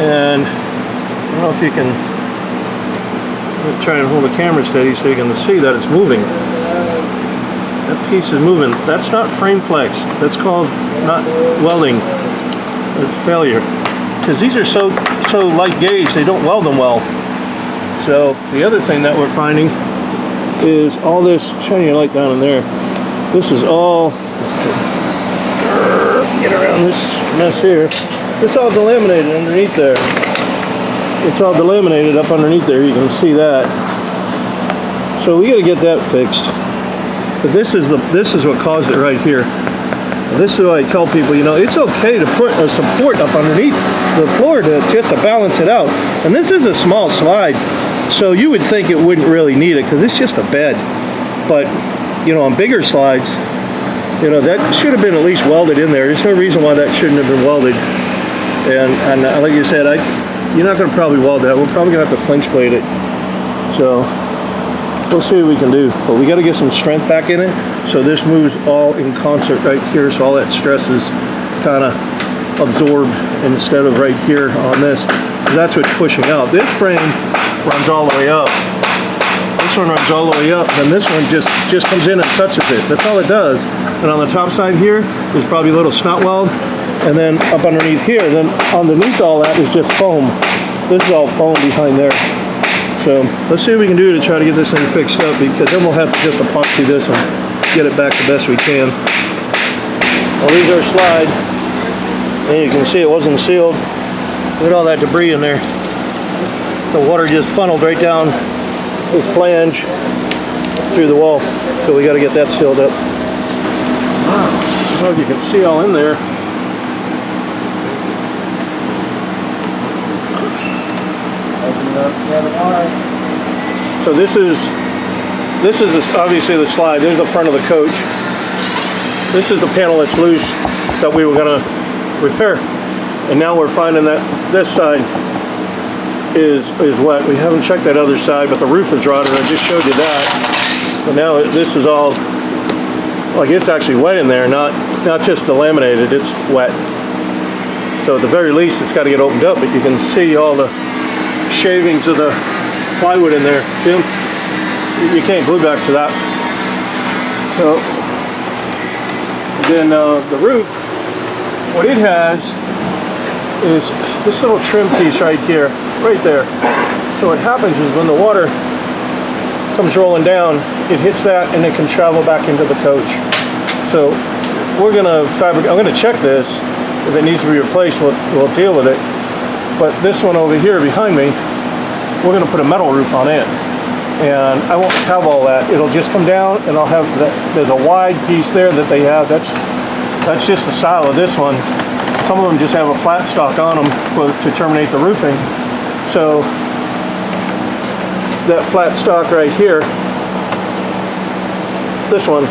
and I don't know if you can try and hold the camera steady so you can see that it's moving. That piece is moving. That's not frame flex. That's called not welding. It's failure. Because these are so light gauge, they don't weld them well. So the other thing that we're finding is all this, shine your light down in there. This is all, get around this mess here. It's all delaminated underneath there. It's all delaminated up underneath there. You can see that. So we got to get that fixed. But this is what caused it right here. And this is what I tell people, you know, it's okay to put a support up underneath the floor to just to balance it out. And this is a small slide, so you would think it wouldn't really need it because it's just a bed. But, you know, on bigger slides, you know, that should have been at least welded in there. There's no reason why that shouldn't have been welded. And like you said, you're not going to probably weld that. We're probably going to have to flinch plate it. So we'll see what we can do. But we got to get some strength back in it, so this moves all in concert right here, so all that stress is kind of absorbed instead of right here on this. That's what's pushing out. This frame runs all the way up. This one runs all the way up, and this one just comes in and touches it. That's all it does. And on the top side here, there's probably a little snot weld, and then up underneath here, then underneath all that is just foam. This is all foam behind there. So let's see what we can do to try to get this thing fixed up, because then we'll have to just epoxy this and get it back the best we can. Well, these are slide, and you can see it wasn't sealed. Look at all that debris in there. The water just funneled right down this flange through the wall, so we got to get that sealed up. Wow, I don't know if you can see all in there. So this is obviously the slide. There's the front of the coach. This is the panel that's loose that we were going to repair, and now we're finding that this side is wet. We haven't checked that other side, but the roof is rotted. I just showed you that. But now this is all, like, it's actually wet in there, not just delaminated, it's wet. So at the very least, it's got to get opened up, but you can see all the shavings of the plywood in there. See them? You can't glue back to that. So then the roof, what it has is this little trim piece right here, right there. So what happens is when the water comes rolling down, it hits that and it can travel back into the coach. So we're gonna fabricate. I'm gonna check this. If it needs to be replaced, we'll deal with it. But this one over here behind me, we're gonna put a metal roof on it. And I won't have all that. It'll just come down, and I'll have that. There's a wide piece there that they have. That's just the style of this one. Some of them just have a flat stock on them to terminate the roofing. So that flat stock right here, this one,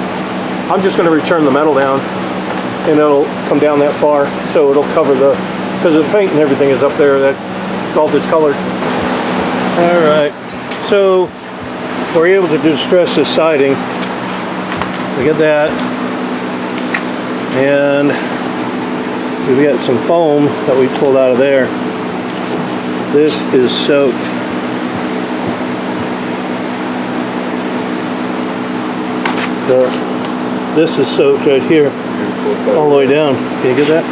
I'm just going to return the metal down, and it'll come down that far, so it'll cover because the paint and everything is up there, that's all discolored. All right, so we're able to distress this siding. We get that, and we've got some foam that we pulled out of there. This is soaked. This is soaked right here, all the way down. Can you get that?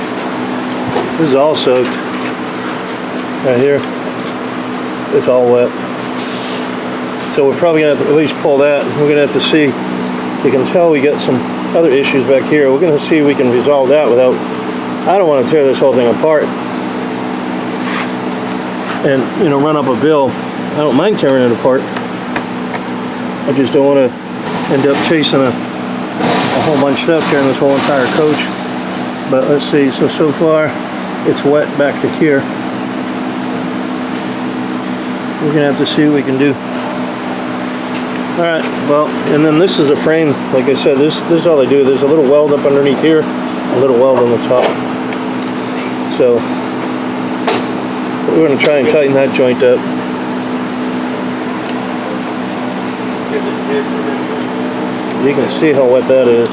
This is all soaked. Right here. It's all wet. So we're probably going to have to at least pull that. We're going to have to see. You can tell we got some other issues back here. We're going to see if we can resolve that without... I don't want to tear this whole thing apart and, you know, run up a bill. I don't mind tearing it apart. I just don't want to end up chasing a whole bunch of stuff, tearing this whole entire coach. But let's see. So far, it's wet back to here. We're going to have to see what we can do. Alright, well, and then this is a frame. Like I said, this is all they do. There's a little weld up underneath here, a little weld on the top. So we're going to try and tighten that joint up. You can see how wet that is.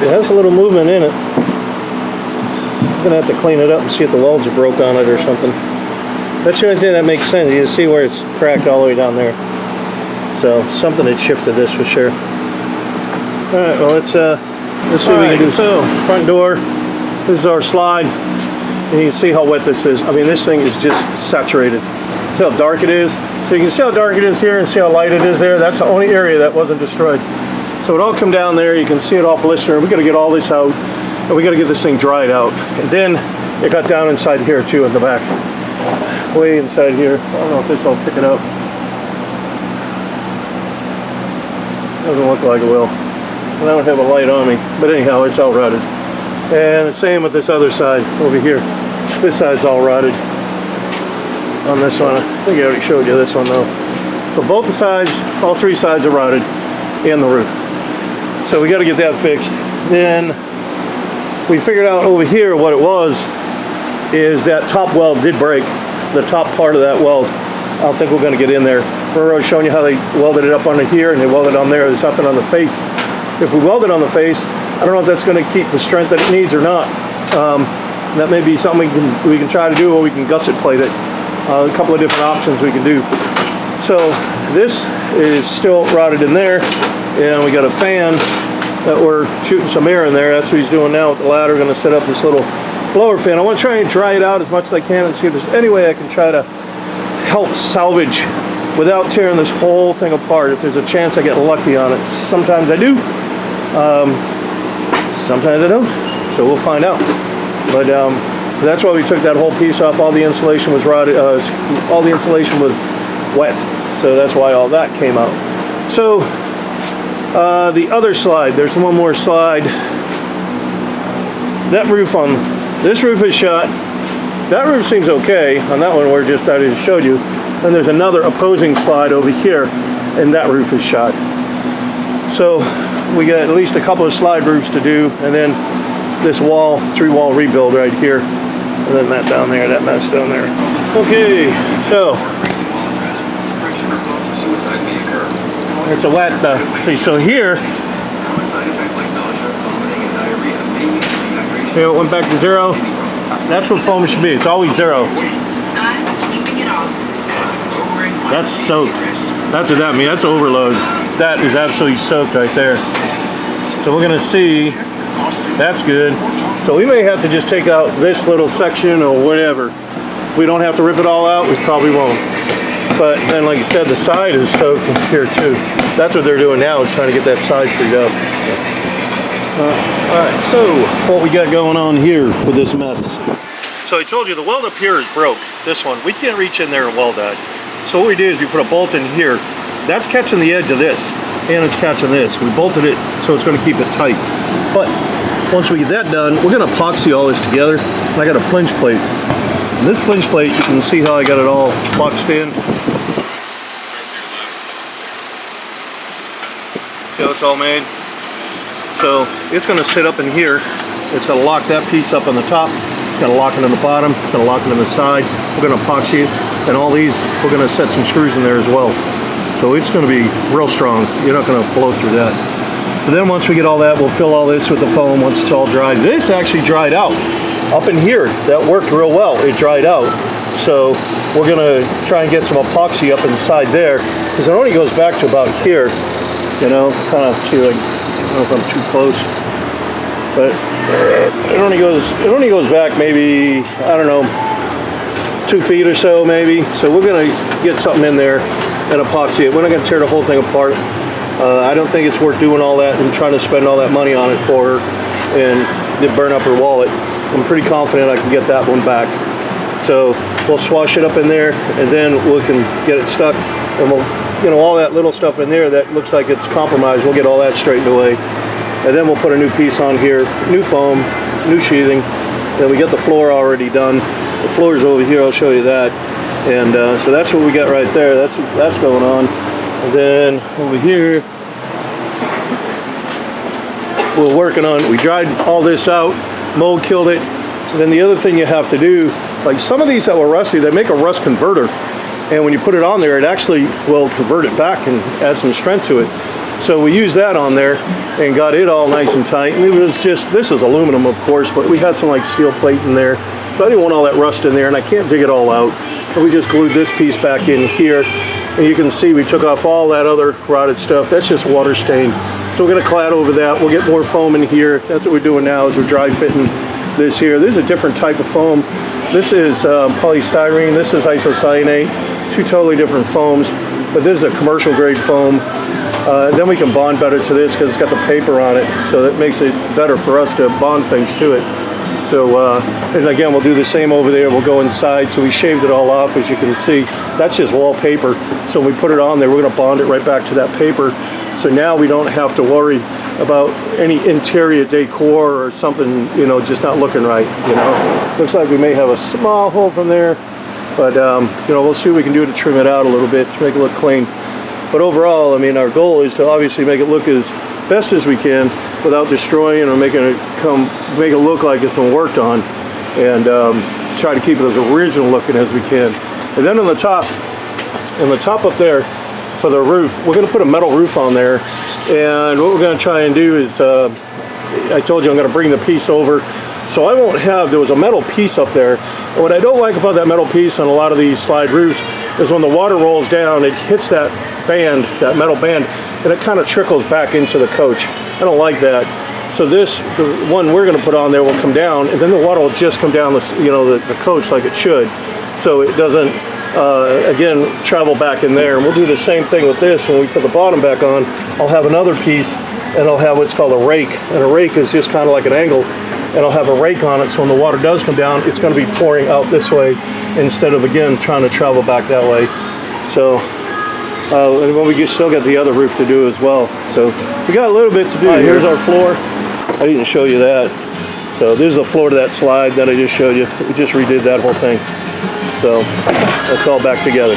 It has a little movement in it. I'm going to have to clean it up and see if the welds are broke on it or something. That's the only thing that makes sense. You can see where it's cracked all the way down there. So something had shifted this for sure. All right, well let's see what we can do. So front door, this is our slide, and you can see how wet this is. I mean, this thing is just saturated. See how dark it is. So you can see how dark it is here and see how light it is there. That's the only area that wasn't destroyed. So it all come down there. You can see it all blistering. We got to get all this out, and we got to get this thing dried out. And then it got down inside here too in the back. Way inside here. I don't know if this will pick it up. Doesn't look like it will. I don't have a light on me, but anyhow, it's all rotted. And the same with this other side over here. This side's all rotted. On this one, I think I already showed you this one though. So both the sides, all three sides are rotted, and the roof. So we got to get that fixed. Then we figured out over here what it was is that top weld did break. the top part of that weld. I don't think we're going to get in there. Remember I was showing you how they welded it up under here and they welded on there. There's nothing on the face. If we weld it on the face, I don't know if that's going to keep the strength that it needs or not. That may be something we can try to do, or we can gusset plate it. A couple of different options we can do. So this is still routed in there, and we got a fan that we're shooting some air in there. That's what he's doing now with the ladder. We're going to set up this little blower fan. I want to try and dry it out as much as I can and see if there's any way I can try to help salvage without tearing this whole thing apart. If there's a chance I get lucky on it. Sometimes I do, sometimes I don't, so we'll find out. But that's why we took that whole piece off. All the insulation was rotted, all the insulation was wet, so that's why all that came out. So the other slide, there's one more slide. That roof on this roof is shot. That roof seems okay. On that one, I just showed you. Then there's another opposing slide over here, and that roof is shot. So we got at least a couple of slide roofs to do, and then this wall, 3-wall rebuild right here, and then that down there, that mess down there. Okay, so it's a wet. See, so here, it went back to 0. That's what foam should be. It's always 0. That's soaked. That's what that means. That's overload. That is absolutely soaked right there. So we're gonna see. That's good. So we may have to just take out this little section or whatever. If we don't have to rip it all out, we probably won't. But then, like you said, the side is soaked in here too. That's what they're doing now, is trying to get that side freed up. All right, so what we got going on here with this mess. So I told you the weld up here is broke. This one, we can't reach in there and weld that. So what we do is we put a bolt in here. That's catching the edge of this, and it's catching this. We bolted it so it's going to keep it tight. But once we get that done, we're going to epoxy all this together. And I got a flinch plate. And this flinch plate, you can see how I got it all boxed in. See how it's all made? So it's going to sit up in here. It's going to lock that piece up on the top. It's going to lock it on the bottom. It's going to lock it on the side. We're going to epoxy it. And all these, we're going to set some screws in there as well. So it's going to be real strong. You're not going to blow through that. But then once we get all that, we'll fill all this with the foam once it's all dried. This actually dried out. Up in here, that worked real well. It dried out. So we're going to try and get some epoxy up inside there, because it only goes back to about here. You know, kind of to like, I don't know if I'm too close, but it only goes back maybe, I don't know, 2 feet or so maybe. So we're going to get something in there and epoxy it. We're not going to tear the whole thing apart. I don't think it's worth doing all that and trying to spend all that money on it for her and burn up her wallet. I'm pretty confident I can get that one back. So we'll swash it up in there, and then we can get it stuck, and we'll, you know, all that little stuff in there that looks like it's compromised, we'll get all that straightened away. And then we'll put a new piece on here, new foam, new sheathing. Then we get the floor already done. The floor's over here, I'll show you that. And so that's what we got right there. That's going on. And then over here, we're working on, we dried all this out, mold killed it. And then the other thing you have to do, like some of these that were rusty, they make a rust converter. And when you put it on there, it actually will convert it back and add some strength to it. So we used that on there and got it all nice and tight. And it was just, this is aluminum, of course, but we had some like steel plate in there. So I didn't want all that rust in there, and I can't dig it all out. And we just glued this piece back in here. And you can see we took off all that other rotted stuff. That's just water stained. So we're gonna clad over that. We'll get more foam in here. That's what we're doing now, is we're dry fitting this here. This is a different type of foam. This is polystyrene. This is isocyanate. 2 totally different foams. But this is a commercial grade foam. Then we can bond better to this because it's got the paper on it. So that makes it better for us to bond things to it. So, and again, we'll do the same over there. We'll go inside. So we shaved it all off, as you can see. That's just wallpaper. So when we put it on there, we're going to bond it right back to that paper. So now we don't have to worry about any interior decor or something, you know, just not looking right, you know. Looks like we may have a small hole from there, but, you know, we'll see what we can do to trim it out a little bit to make it look clean. But overall, I mean, our goal is to obviously make it look as best as we can without destroying or making it make it look like it's been worked on, and try to keep it as original looking as we can. And then on the top up there for the roof, we're going to put a metal roof on there. And what we're going to try and do is, I told you I'm going to bring the piece over. So I won't have, there was a metal piece up there. And what I don't like about that metal piece on a lot of these slide roofs is when the water rolls down, it hits that band, that metal band, and it kind of trickles back into the coach. I don't like that. So this, the one we're going to put on there will come down, and then the water will just come down the, you know, the coach like it should. So it doesn't, again, travel back in there. And we'll do the same thing with this. When we put the bottom back on, I'll have another piece, and I'll have what's called a rake. And a rake is just kind of like an angle, and I'll have a rake on it, so when the water does come down, it's going to be pouring out this way instead of, again, trying to travel back that way. So, and well, we still got the other roof to do as well. So we got a little bit to do. Right, here's our floor. I didn't show you that. So this is the floor to that slide that I just showed you. We just redid that whole thing. So that's all back together.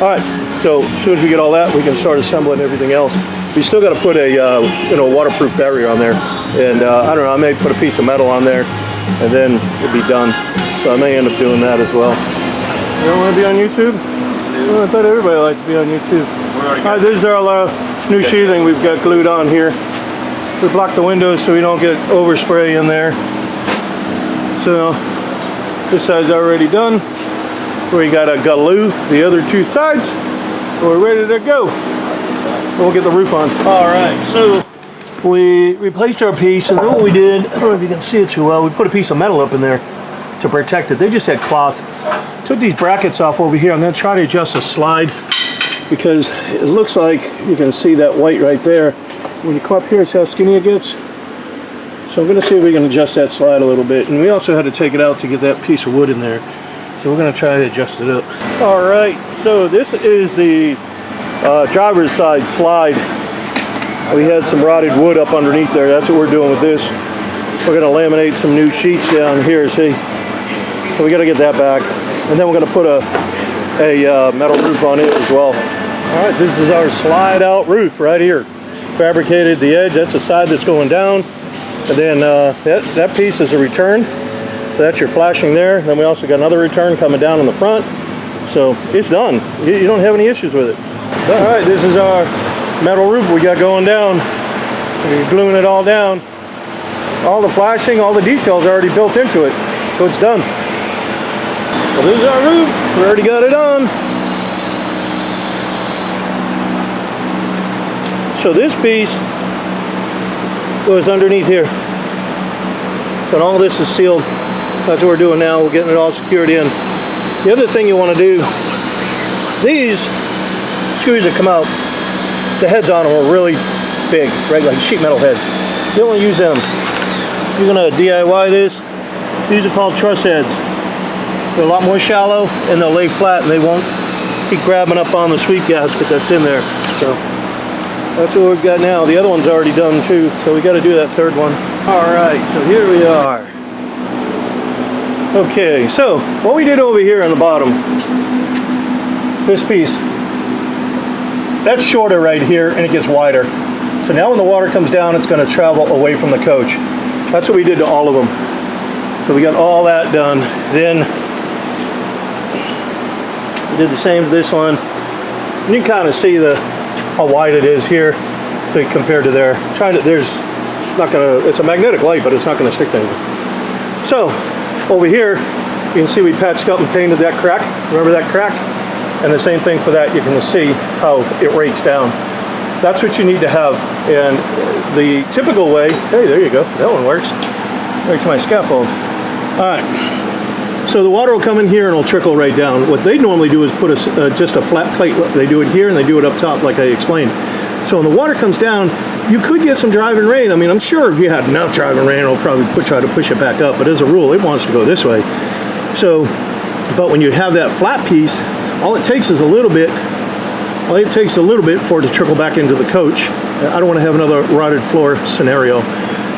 All right, so as soon as we get all that, we can start assembling everything else. We still got to put a you know, waterproof barrier on there. And I don't know, I may put a piece of metal on there and then it'll be done. So I may end up doing that as well. You don't want to be on YouTube? Well, I thought everybody liked to be on YouTube. All right, this is our new sheathing we've got glued on here. We block the windows so we don't get overspray in there. So this side's already done. We got a glue the other two sides. We're ready to go. We'll get the roof on. All right, so we replaced our piece, and then what we did, I don't know if you can see it too well, we put a piece of metal up in there to protect it. They just had cloth. Took these brackets off over here. I'm going to try to adjust the slide because it looks like you can see that white right there. When you come up here, it's how skinny it gets. So I'm going to see if we can adjust that slide a little bit. And we also had to take it out to get that piece of wood in there. So we're going to try to adjust it up. All right, so this is the driver's side slide. We had some rotted wood up underneath there. That's what we're doing with this. We're going to laminate some new sheets down here, see? So we got to get that back. And then we're going to put a metal roof on it as well. All right, this is our slide out roof right here. Fabricated the edge, that's the side that's going down. And then that piece is a return. So that's your flashing there. And then we also got another return coming down on the front. So it's done. You don't have any issues with it. All right, this is our metal roof we got going down. We're gluing it all down. All the flashing, all the details are already built into it. So it's done. Well, this is our roof. We already got it on. So this piece goes underneath here. So all this is sealed. That's what we're doing now. We're getting it all secured in. The other thing you want to do, these screws that come out, the heads on them are really big, right? Like sheet metal heads. You don't want to use them. You're going to DIY this. These are called truss heads. They're a lot more shallow and they'll lay flat and they won't keep grabbing up on the sweep gasket that's in there. So that's what we've got now. The other one's already done too, so we got to do that third one. All right, so here we are. Okay, so what we did over here on the bottom, this piece, that's shorter right here and it gets wider. So now when the water comes down, it's going to travel away from the coach. That's what we did to all of them. So we got all that done. Then we did the same to this one. And you can kind of see how wide it is here compared to there. It's a magnetic light, but it's not going to stick to anything. So over here, you can see we patched up and painted that crack. Remember that crack? And the same thing for that. You can see how it rakes down. That's what you need to have. And the typical way, hey, there you go. That one works. Right to my scaffold. All right. So the water will come in here and it'll trickle right down. What they normally do is put just a flat plate. They do it here and they do it up top like I explained. So when the water comes down, you could get some driving rain. I mean, I'm sure if you had enough driving rain, it'll probably try to push it back up. But as a rule, it wants to go this way. So, but when you have that flat piece, all it takes is a little bit. All it takes a little bit for it to trickle back into the coach. I don't want to have another rotted floor scenario.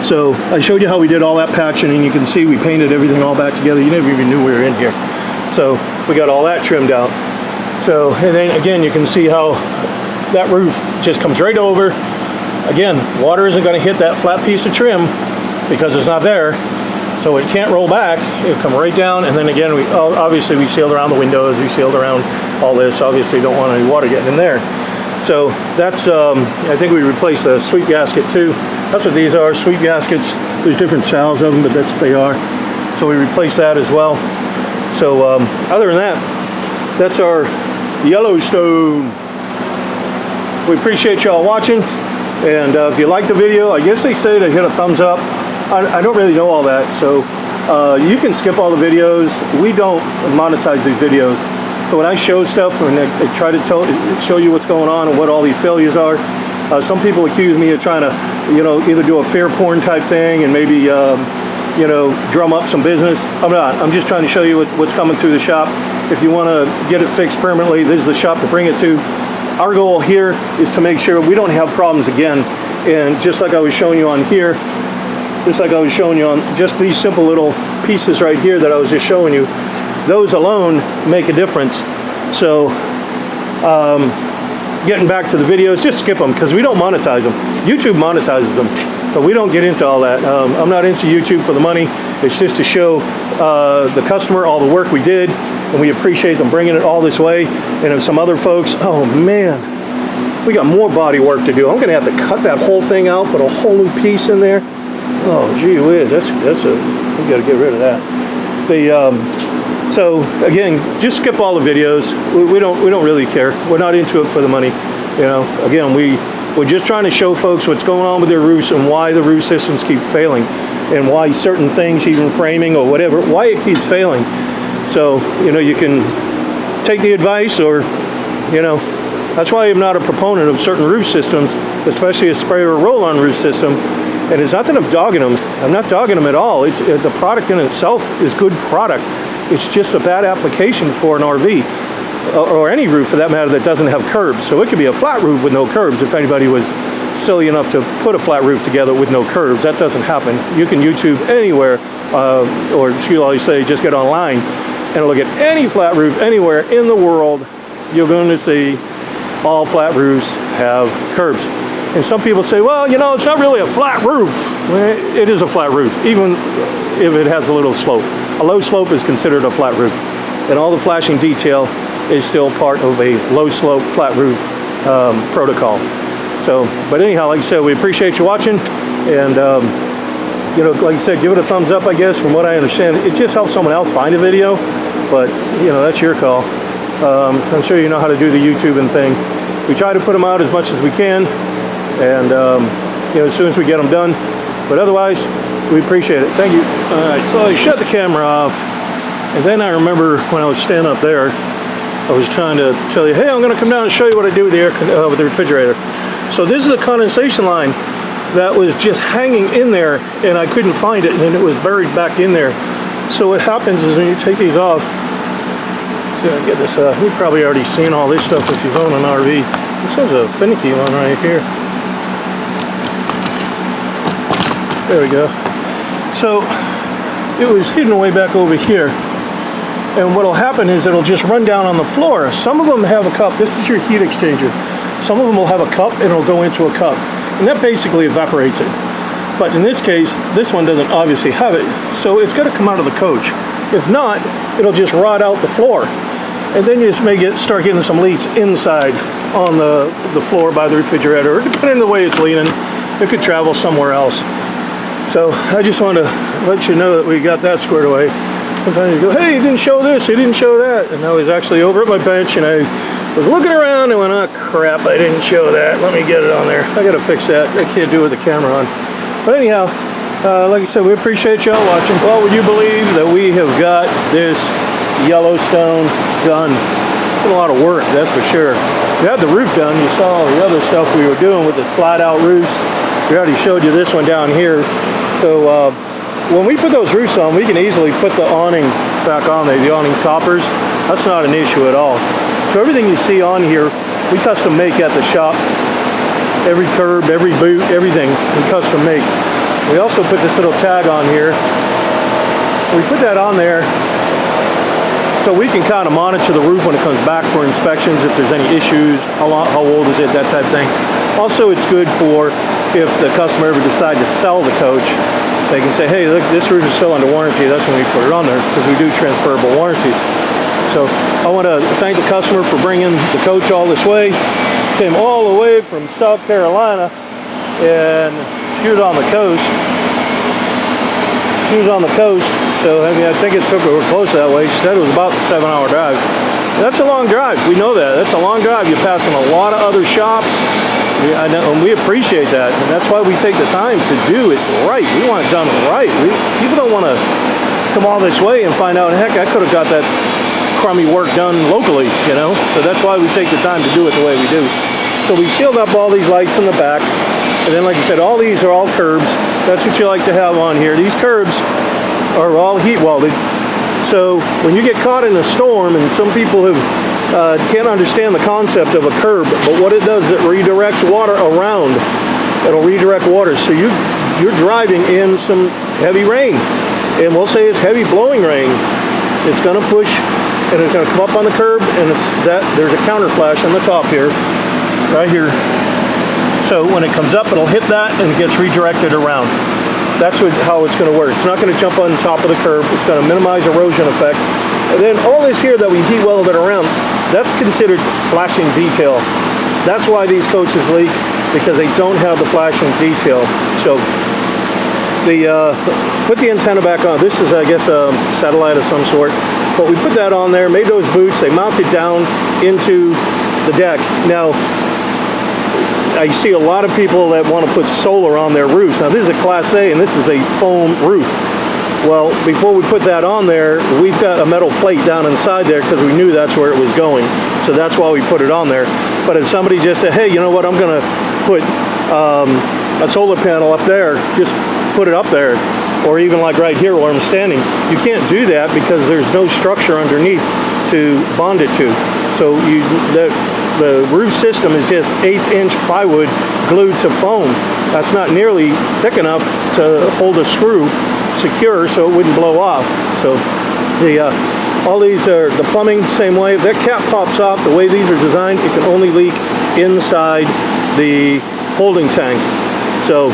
So I showed you how we did all that patching, and you can see we painted everything all back together. You never even knew we were in here. So we got all that trimmed out. So, and then again, you can see how that roof just comes right over. Again, water isn't going to hit that flat piece of trim because it's not there. So it can't roll back. It'll come right down, and then again, obviously we sealed around the windows, we sealed around all this. Obviously don't want any water getting in there. So that's, I think we replaced the sweep gasket too. That's what these are, sweep gaskets. There's different styles of them, but that's what they are. So we replaced that as well. So other than that, that's our Yellowstone. We appreciate y'all watching. And if you like the video, I guess they say to hit a thumbs up. I don't really know all that. So you can skip all the videos. We don't monetize these videos. So when I show stuff and I try to show you what's going on and what all these failures are, some people accuse me of trying to, either do a fair porn type thing and maybe, drum up some business. I'm not. I'm just trying to show you what's coming through the shop. If you want to get it fixed permanently, this is the shop to bring it to. Our goal here is to make sure we don't have problems again. And just like I was showing you on here, just like I was showing you on just these simple little pieces right here that I was just showing you, those alone make a difference. So getting back to the videos, just skip them because we don't monetize them. YouTube monetizes them, but we don't get into all that. I'm not into YouTube for the money. It's just to show the customer all the work we did, and we appreciate them bringing it all this way. And if some other folks, oh man, we got more body work to do. I'm gonna have to cut that whole thing out, put a whole new piece in there. Oh gee whiz, we gotta get rid of that. So again, just skip all the videos. We don't really care. We're not into it for the money. Again, we're just trying to show folks what's going on with their roofs and why the roof systems keep failing, and why certain things, even framing or whatever, why it keeps failing. So you can take the advice, or that's why I'm not a proponent of certain roof systems, especially a spray or roll-on roof system. And it's not that I'm dogging them. I'm not dogging them at all. It's the product in itself is good product. It's just a bad application for an RV or any roof for that matter that doesn't have curbs. So it could be a flat roof with no curbs if anybody was silly enough to put a flat roof together with no curbs. That doesn't happen. You can YouTube anywhere, or should I say just get online and look at any flat roof anywhere in the world. You're going to see all flat roofs have curbs. And some people say, well, it's not really a flat roof. Well, it is a flat roof, even if it has a little slope. A low slope is considered a flat roof. And all the flashing detail is still part of a low slope flat roof protocol. So, but anyhow, like I said, we appreciate you watching. And, like I said, give it a thumbs up, I guess, from what I understand. It just helps someone else find a video. But, that's your call. I'm sure you know how to do the YouTubing thing. We try to put them out as much as we can. And as soon as we get them done, but otherwise we appreciate it. Thank you. All right, so I shut the camera off, and then I remember when I was standing up there, I was trying to tell you, hey, I'm going to come down and show you what I do with the refrigerator. So this is a condensation line that was just hanging in there, and I couldn't find it, and it was buried back in there. So what happens is when you take these off, see if I can get this out. You've probably already seen all this stuff if you've owned an RV. This is a finicky one right here. There we go. So it was hidden way back over here. And what'll happen is it'll just run down on the floor. Some of them have a cup. This is your heat exchanger. Some of them will have a cup and it'll go into a cup. And that basically evaporates it. But in this case, this one doesn't obviously have it. So it's got to come out of the coach. If not, it'll just rot out the floor. And then you just may start getting some leaks inside on the floor by the refrigerator. Or depending on the way it's leaning, it could travel somewhere else. So I just want to let you know that we got that squared away. Sometimes you go, hey, you didn't show this, you didn't show that. And I was actually over at my bench and I was looking around and went, oh crap, I didn't show that. Let me get it on there. I got to fix that. I can't do it with the camera on. But anyhow, like I said, we appreciate y'all watching. Well, would you believe that we have got this Yellowstone done? It's a lot of work, that's for sure. We had the roof done. You saw all the other stuff we were doing with the slide out roofs. We already showed you this one down here. So when we put those roofs on, we can easily put the awning back on there, the awning toppers. That's not an issue at all. So everything you see on here, we custom make at the shop. Every curb, every boot, everything we custom make. We also put this little tag on here. We put that on there so we can kind of monitor the roof when it comes back for inspections, if there's any issues, how old is it, that type of thing. Also, it's good for if the customer ever decide to sell the coach, they can say, hey, look, this roof is still under warranty. That's when we put it on there, because we do transferable warranties. So I want to thank the customer for bringing the coach all this way. Came all the way from South Carolina and she was on the coast. So I mean, I think it took her close that way. She said it was about a 7-hour drive. That's a long drive. We know that. That's a long drive. You're passing a lot of other shops. I know, and we appreciate that. And that's why we take the time to do it right. We want it done right. People don't want to come all this way and find out, heck, I could have got that crummy work done locally, you know? So that's why we take the time to do it the way we do. So we sealed up all these lights in the back. And then, like I said, all these are all curbs. That's what you like to have on here. These curbs are all heat welded. So when you get caught in a storm, and some people have can't understand the concept of a curb, but what it does is it redirects water around. It'll redirect water. So you're driving in some heavy rain, and we'll say it's heavy blowing rain. It's going to push, and it's going to come up on the curb, and there's a counter flash on the top here, right here. So when it comes up, it'll hit that and it gets redirected around. That's how it's going to work. It's not going to jump on top of the curb. It's going to minimize erosion effect. And then all this here that we heat welded around, that's considered flashing detail. That's why these coaches leak, because they don't have the flashing detail. So put the antenna back on. This is, I guess, a satellite of some sort. But we put that on there, made those boots. They mounted down into the deck. Now, I see a lot of people that want to put solar on their roofs. Now this is a Class A and this is a foam roof. Well, before we put that on there, we've got a metal plate down inside there because we knew that's where it was going. So that's why we put it on there. But if somebody just said, hey, you know what, I'm going to put a solar panel up there, just put it up there. Or even like right here where I'm standing, you can't do that because there's no structure underneath to bond it to. So the roof system is just 1/8-inch plywood glued to foam. That's not nearly thick enough to hold a screw secure so it wouldn't blow off. So all these are the plumbing, same way. If that cap pops off, the way these are designed, it can only leak inside the holding tanks. So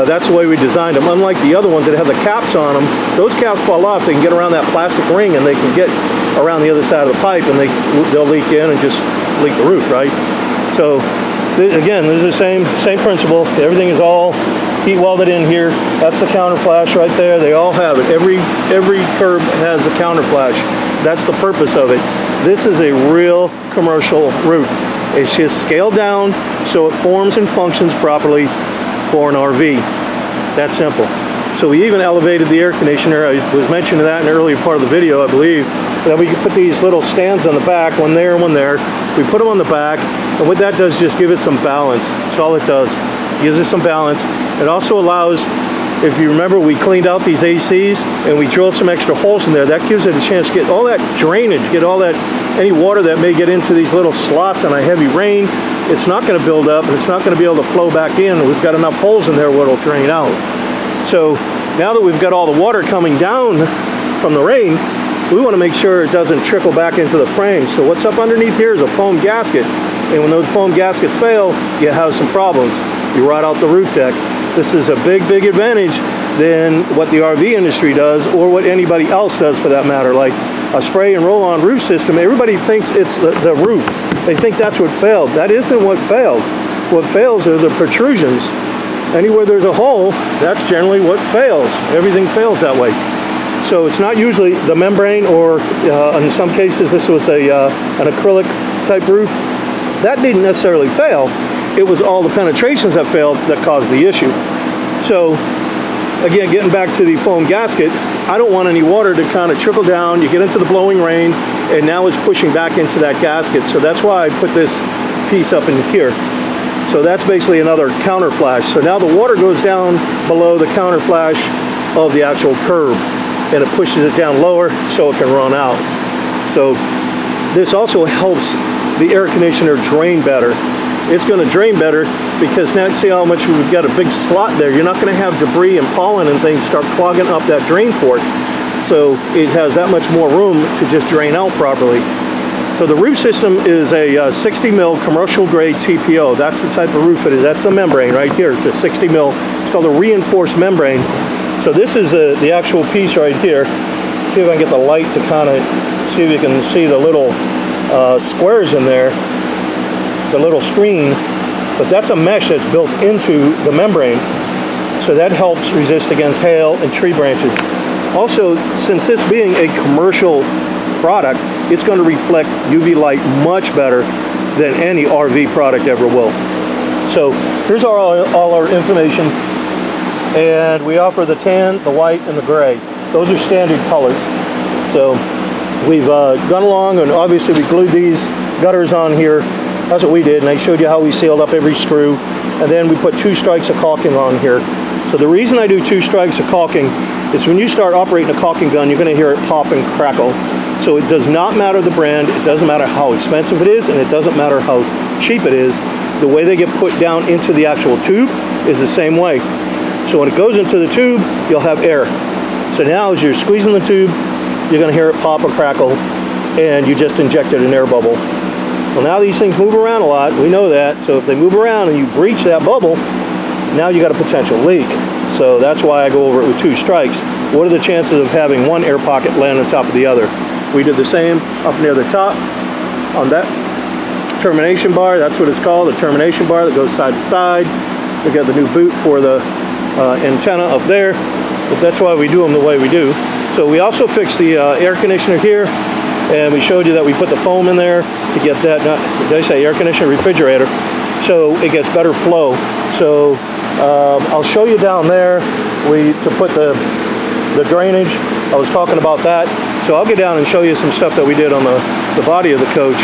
that's the way we designed them. Unlike the other ones that have the caps on them, those caps fall off, they can get around that plastic ring and they can get around the other side of the pipe and they'll leak in and just leak the roof, right? So again, this is the same principle. Everything is all heat welded in here. That's the counter flash right there. They all have it. Every curb has a counter flash. That's the purpose of it. This is a real commercial roof. It's just scaled down so it forms and functions properly for an RV. That's simple. So we even elevated the air conditioner. I was mentioning that in the earlier part of the video, I believe. Then we can put these little stands on the back, one there and one there. We put them on the back, and what that does is just give it some balance. That's all it does. It gives it some balance. It also allows, if you remember, we cleaned out these ACs and we drilled some extra holes in there. That gives it a chance to get all that drainage, get all that, any water that may get into these little slots on a heavy rain. It's not going to build up and it's not going to be able to flow back in. We've got enough holes in there where it'll drain out. So now that we've got all the water coming down from the rain, we want to make sure it doesn't trickle back into the frame. So what's up underneath here is a foam gasket. And when those foam gaskets fail, you have some problems. You rot out the roof deck. This is a big, big advantage than what the RV industry does or what anybody else does for that matter. Like a spray and roll on roof system, everybody thinks it's the roof. They think that's what failed. That isn't what failed. What fails are the protrusions. Anywhere there's a hole, that's generally what fails. Everything fails that way. So it's not usually the membrane or in some cases this was an acrylic type roof. That didn't necessarily fail. It was all the penetrations that failed that caused the issue. So again, getting back to the foam gasket, I don't want any water to kind of trickle down. You get into the blowing rain and now it's pushing back into that gasket. So that's why I put this piece up in here. So that's basically another counter flash. So now the water goes down below the counter flash of the actual curb and it pushes it down lower so it can run out. So this also helps the air conditioner drain better. It's going to drain better because now see how much we've got a big slot there. You're not going to have debris and pollen and things start clogging up that drain port. So it has that much more room to just drain out properly. So the roof system is a 60 mil commercial grade TPO. That's the type of roof it is. That's the membrane right here. It's a 60 mil It's called a reinforced membrane. So this is the actual piece right here. See if I can get the light to kind of see if you can see the little squares in there, the little screen. But that's a mesh that's built into the membrane. So that helps resist against hail and tree branches. Also, since this being a commercial product, it's going to reflect UV light much better than any RV product ever will. So here's all our information, and we offer the tan, the white, and the gray. Those are standard colors. So we've gone along, and obviously we glued these gutters on here. That's what we did, and I showed you how we sealed up every screw, and then we put 2 strikes of caulking on here. So the reason I do 2 strikes of caulking is when you start operating a caulking gun, you're going to hear it pop and crackle. So it does not matter the brand, it doesn't matter how expensive it is, and it doesn't matter how cheap it is. The way they get put down into the actual tube is the same way. So when it goes into the tube, you'll have air. So now as you're squeezing the tube, you're going to hear it pop or crackle, and you just injected an air bubble. Well, now these things move around a lot, we know that. So if they move around and you breach that bubble, now you got a potential leak. So that's why I go over it with 2 strikes. What are the chances of having one air pocket land on top of the other? We did the same up near the top on that termination bar. That's what it's called, the termination bar that goes side to side. We got the new boot for the antenna up there, but that's why we do them the way we do. So we also fixed the air conditioner here, and we showed you that we put the foam in there to get that, did I say air conditioner, refrigerator, so it gets better flow. So I'll show you down there to put the drainage. I was talking about that. So I'll get down and show you some stuff that we did on the body of the coach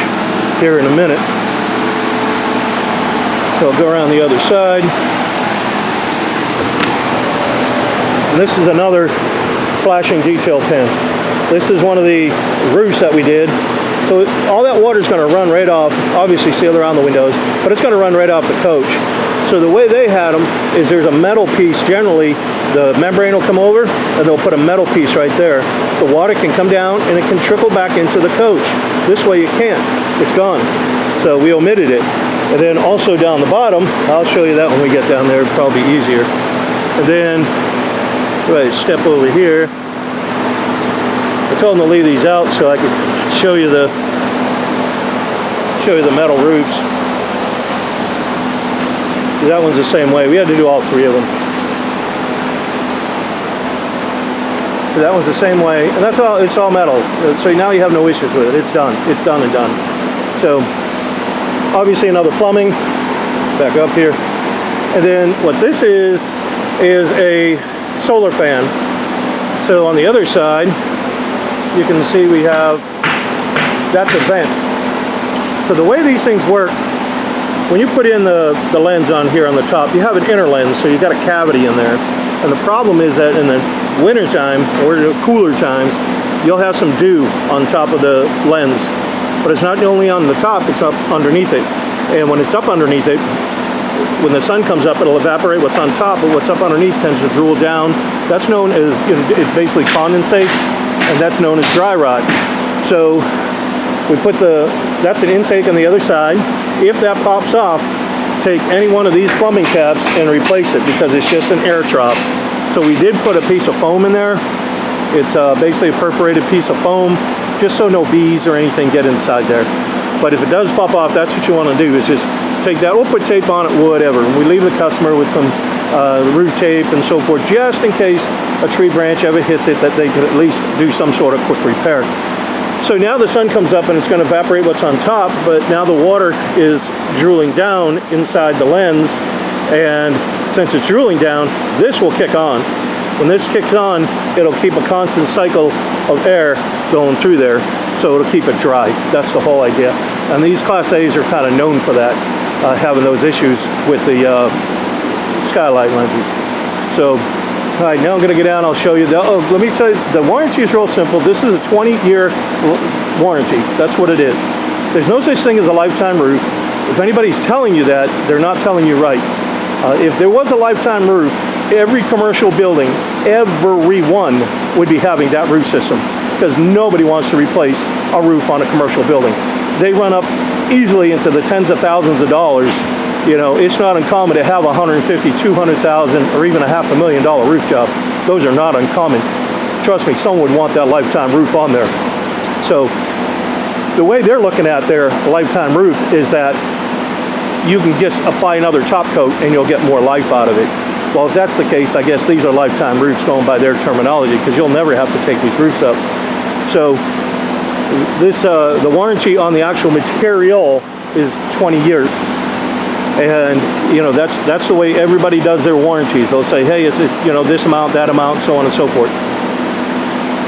here in a minute. So I'll go around the other side. And this is another flashing detail pin. This is one of the roofs that we did. So all that water is going to run right off, obviously sealed around the windows, but it's going to run right off the coach. So the way they had them is there's a metal piece. Generally, the membrane will come over and they'll put a metal piece right there. The water can come down and it can trickle back into the coach. This way it can't. It's gone. So we omitted it. And then also down the bottom, I'll show you that when we get down there, probably easier. And then, right, step over here. I told them to leave these out so I could show you the metal roofs. That one's the same way. We had to do all 3 of them. That one's the same way, and that's all. It's all metal. So now you have no issues with it. It's done. It's done and done. So obviously another plumbing. Back up here, and then what this is a solar fan. So on the other side, you can see we have, that's a vent. So the way these things work, when you put in the lens on here on the top, you have an inner lens, so you got a cavity in there. And the problem is that in the winter time or the cooler times, you'll have some dew on top of the lens. But it's not only on the top, it's up underneath it. And when it's up underneath it, when the sun comes up, it'll evaporate what's on top, but what's up underneath tends to drool down. That's known as, it basically condensates, and that's known as dry rot. So we put that's an intake on the other side. If that pops off, take any one of these plumbing caps and replace it, because it's just an air trough. So we did put a piece of foam in there. It's basically a perforated piece of foam, just so no bees or anything get inside there. But if it does pop off, that's what you want to do, is just take that, we'll put tape on it, whatever. And we leave the customer with some roof tape and so forth, just in case a tree branch ever hits it, that they could at least do some sort of quick repair. So now the sun comes up and it's going to evaporate what's on top, but now the water is drooling down inside the lens, and since it's drooling down, this will kick on. When this kicks on, it'll keep a constant cycle of air going through there, so it'll keep it dry. That's the whole idea. And these Class A's are kind of known for that, having those issues with the Skylight lenses. So, all right, now I'm going to get down, I'll show you. Let me tell you, the warranty is real simple. This is a 20-year warranty. That's what it is. There's no such thing as a lifetime roof. If anybody's telling you that, they're not telling you right. If there was a lifetime roof, every commercial building, everyone would be having that roof system, because nobody wants to replace a roof on a commercial building. They run up easily into the tens of thousands of dollars You know, it's not uncommon to have a $150,000, $200,000, or even a $500,000 roof job. Those are not uncommon. Trust me, someone would want that lifetime roof on there. So the way they're looking at their lifetime roof is that you can just apply another top coat and you'll get more life out of it. Well, if that's the case, I guess these are lifetime roofs going by their terminology, because you'll never have to take these roofs up. So this, the warranty on the actual material is 20 years. And you know, that's the way everybody does their warranties. They'll say, hey, it's you know, this amount, that amount, so on and so forth.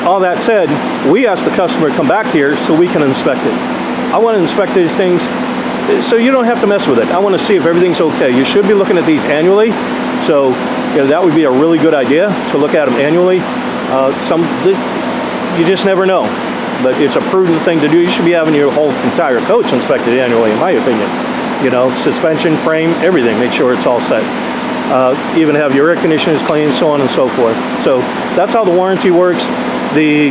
All that said, we ask the customer to come back here so we can inspect it. I want to inspect these things so you don't have to mess with it. I want to see if everything's okay. You should be looking at these annually. So you know, that would be a really good idea to look at them annually. You just never know, but it's a prudent thing to do. You should be having your whole entire coach inspected annually, in my opinion. You know, suspension, frame, everything. Make sure it's all set. Even have your air conditioners cleaned, so on and so forth. So that's how the warranty works. The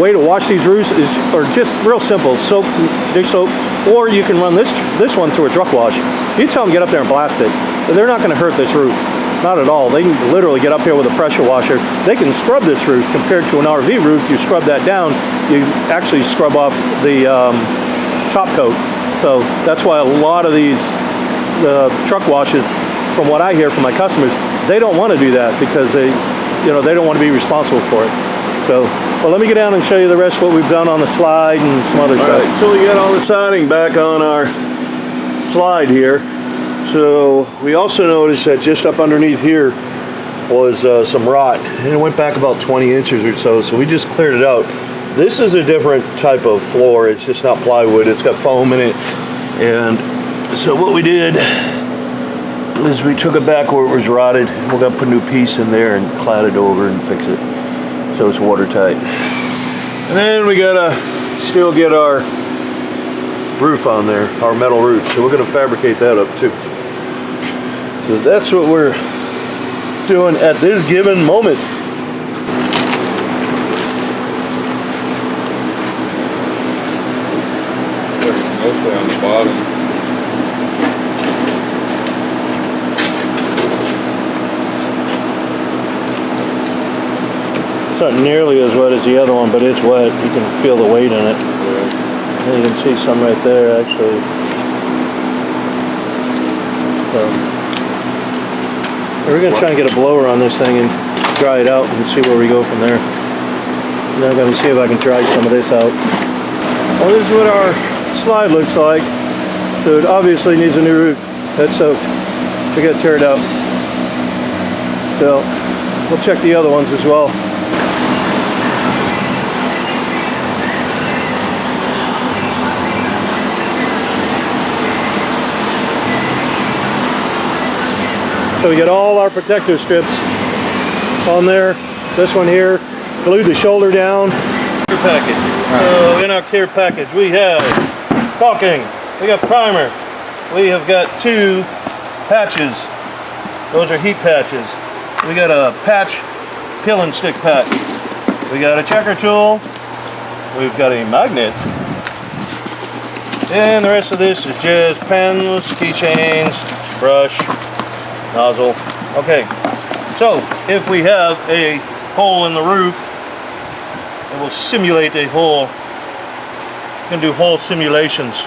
way to wash these roofs is just real simple: soap, dish soap, or you can run this one through a truck wash. You tell them get up there and blast it. They're not going to hurt this roof, not at all. They can literally get up here with a pressure washer. They can scrub this roof compared to an RV roof. You scrub that down, you actually scrub off the top coat. So that's why a lot of these truck washes, from what I hear from my customers, they don't want to do that because they don't want to be responsible for it. So, well, let me get down and show you the rest of what we've done on the slide and some other stuff. All right, so we got all the siding back on our slide here. So we also noticed that just up underneath here was some rot, and it went back about 20 inches or so. So we just cleared it out. This is a different type of floor. It's just not plywood. It's got foam in it. And so what we did is we took it back where it was rotted. We're gonna put a new piece in there and clad it over and fix it so it's watertight. And then we gotta still get our roof on there, our metal roof. So we're gonna fabricate that up too. So that's what we're doing at this given moment. Mostly on the bottom. It's not nearly as wet as the other one, but it's wet. You can feel the weight in it. Yeah. And you can see some right there, actually. So we're going to try and get a blower on this thing and dry it out and see where we go from there. And then I'm going to see if I can dry some of this out. Well, this is what our slide looks like. So it obviously needs a new roof. That's soaked. We got to tear it out. So we'll check the other ones as well. So we got all our protective strips on there. This one here, glued the shoulder down. Care package. So in our care package we have caulking, we got primer, we have got 2 patches. Those are heat patches. We got a patch peel and stick pack. We got a checker tool. We've got a magnet. And the rest of this is just pens, keychains, brush, nozzle. Okay, so if we have a hole in the roof, it will simulate a hole. You can do hole simulations.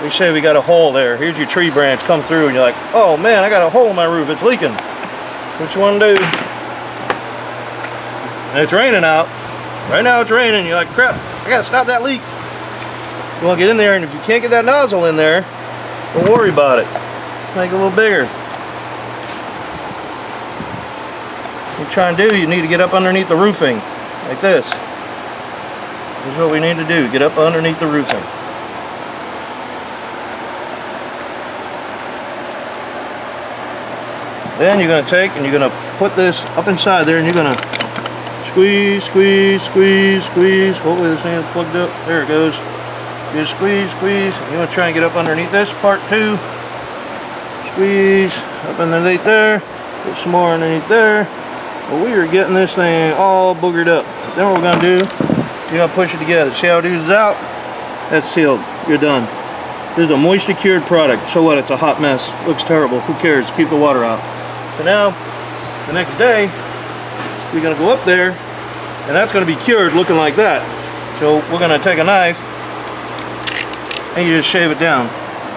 We say we got a hole there. Here's your tree branch come through and you're like, oh man, I got a hole in my roof, it's leaking. What you want to do? And it's raining out. Right now it's raining. You're like, crap, I gotta stop that leak. You want to get in there, and if you can't get that nozzle in there, don't worry about it. Make it a little bigger. What you try and do, you need to get up underneath the roofing, like this. This is what we need to do, get up underneath the roofing. Then you're going to take and you're going to put this up inside there, and you're going to squeeze, squeeze, squeeze, squeeze. Hopefully this thing is plugged up. There it goes. Just squeeze, squeeze. You're going to try and get up underneath this part too. Squeeze up underneath there. Put some more underneath there. Well, we are getting this thing all boogered up. Then what we're going to do, you're going to push it together. See how it oozes out? That's sealed. You're done. This is a moisture cured product. So what? It's a hot mess. Looks terrible. Who cares? Keep the water out. So now, the next day, we're gonna go up there, and that's gonna be cured looking like that. So we're gonna take a knife, and you just shave it down.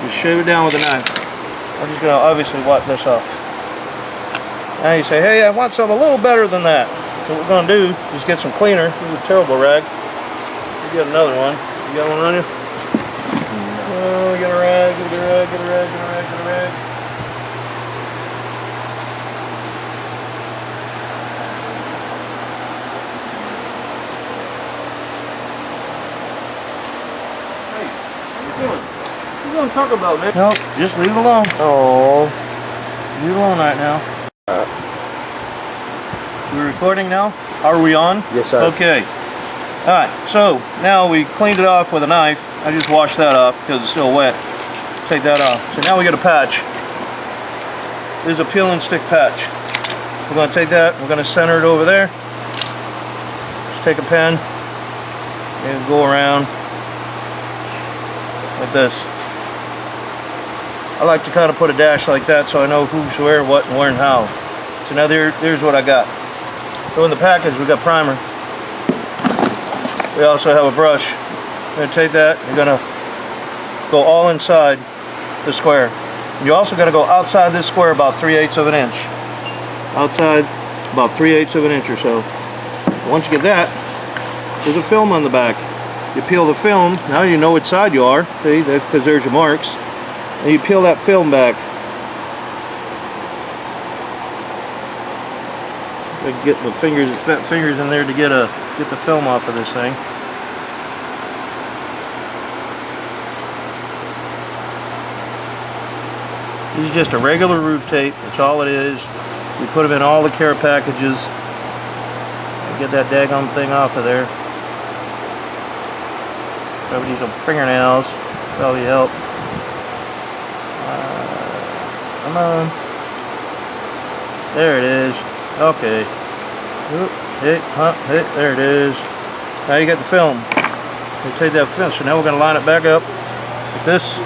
Just shave it down with a knife. I'm just gonna obviously wipe this off. Now you say, hey, I want something a little better than that. So what we're gonna do is get some cleaner. This is a terrible rag. You got another one. You got one on you? Oh, get a rag, get a rag, get a rag, get a rag, get a rag. Hey, what are you doing? What are you gonna talk about, man? No, just leave it alone. Oh, leave it alone right now. We're recording now? Are we on? Yes, sir. Okay. Alright, so now we cleaned it off with a knife. I just washed that up because it's still wet. Take that off. So now we got a patch. This is a peel and stick patch. We're going to take that, we're going to center it over there. Just take a pen and go around like this. I like to kind of put a dash like that so I know who's where, what, and where, and how. So now there's what I got. So in the package we got primer. We also have a brush. You're going to take that, you're going to go all inside the square. You're also going to go outside this square about 3/8 of an inch. Outside about 3/8 of an inch or so. Once you get that, there's a film on the back. You peel the film, now you know which side you are, see, because there's your marks. And you peel that film back. Get the fat fingers in there to get the film off of this thing. This is just a regular roof tape. That's all it is. We put them in all the care packages. Get that daggone thing off of there. Probably use some fingernails. Probably help. Come on. There it is. Okay. Oop, there it is. Now you got the film. You take that film. So now we're going to line it back up with this.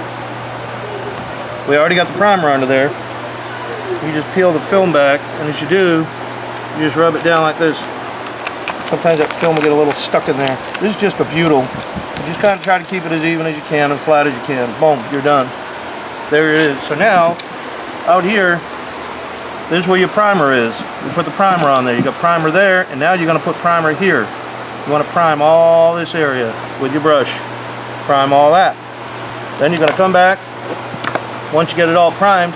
We already got the primer under there. You just peel the film back, and as you do, you just rub it down like this. Sometimes that film will get a little stuck in there. This is just a butyl. You just kind of try to keep it as even as you can and flat as you can. Boom, you're done. There it is. So now, out here, this is where your primer is. You put the primer on there. You got primer there, and now you're going to put primer here. You want to prime all this area with your brush. Prime all that. Then you're going to come back. Once you get it all primed,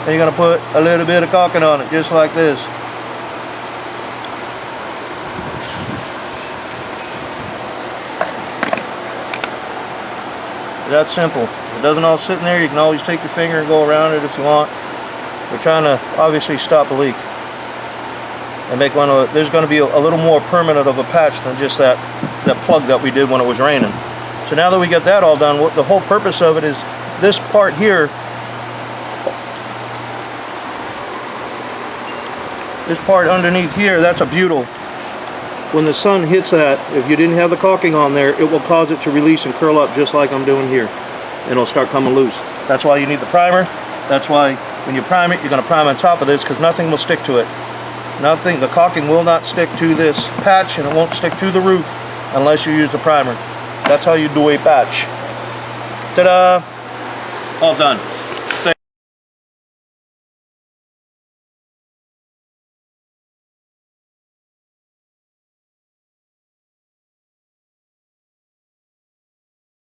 then you're going to put a little bit of caulking on it, just like this. That's simple. If it doesn't all sit in there, you can always take your finger and go around it if you want. We're trying to obviously stop a leak and make one of. There's going to be a little more permanent of a patch than just that plug that we did when it was raining. So now that we get that all done, the whole purpose of it is this part here. This part underneath here, that's a butyl. When the sun hits that, if you didn't have the caulking on there, it will cause it to release and curl up just like I'm doing here. And it'll start coming loose. That's why you need the primer. That's why when you prime it, you're going to prime on top of this because nothing will stick to it. Nothing, the caulking will not stick to this patch and it won't stick to the roof unless you use the primer. That's how you do a patch. Ta-da! All done.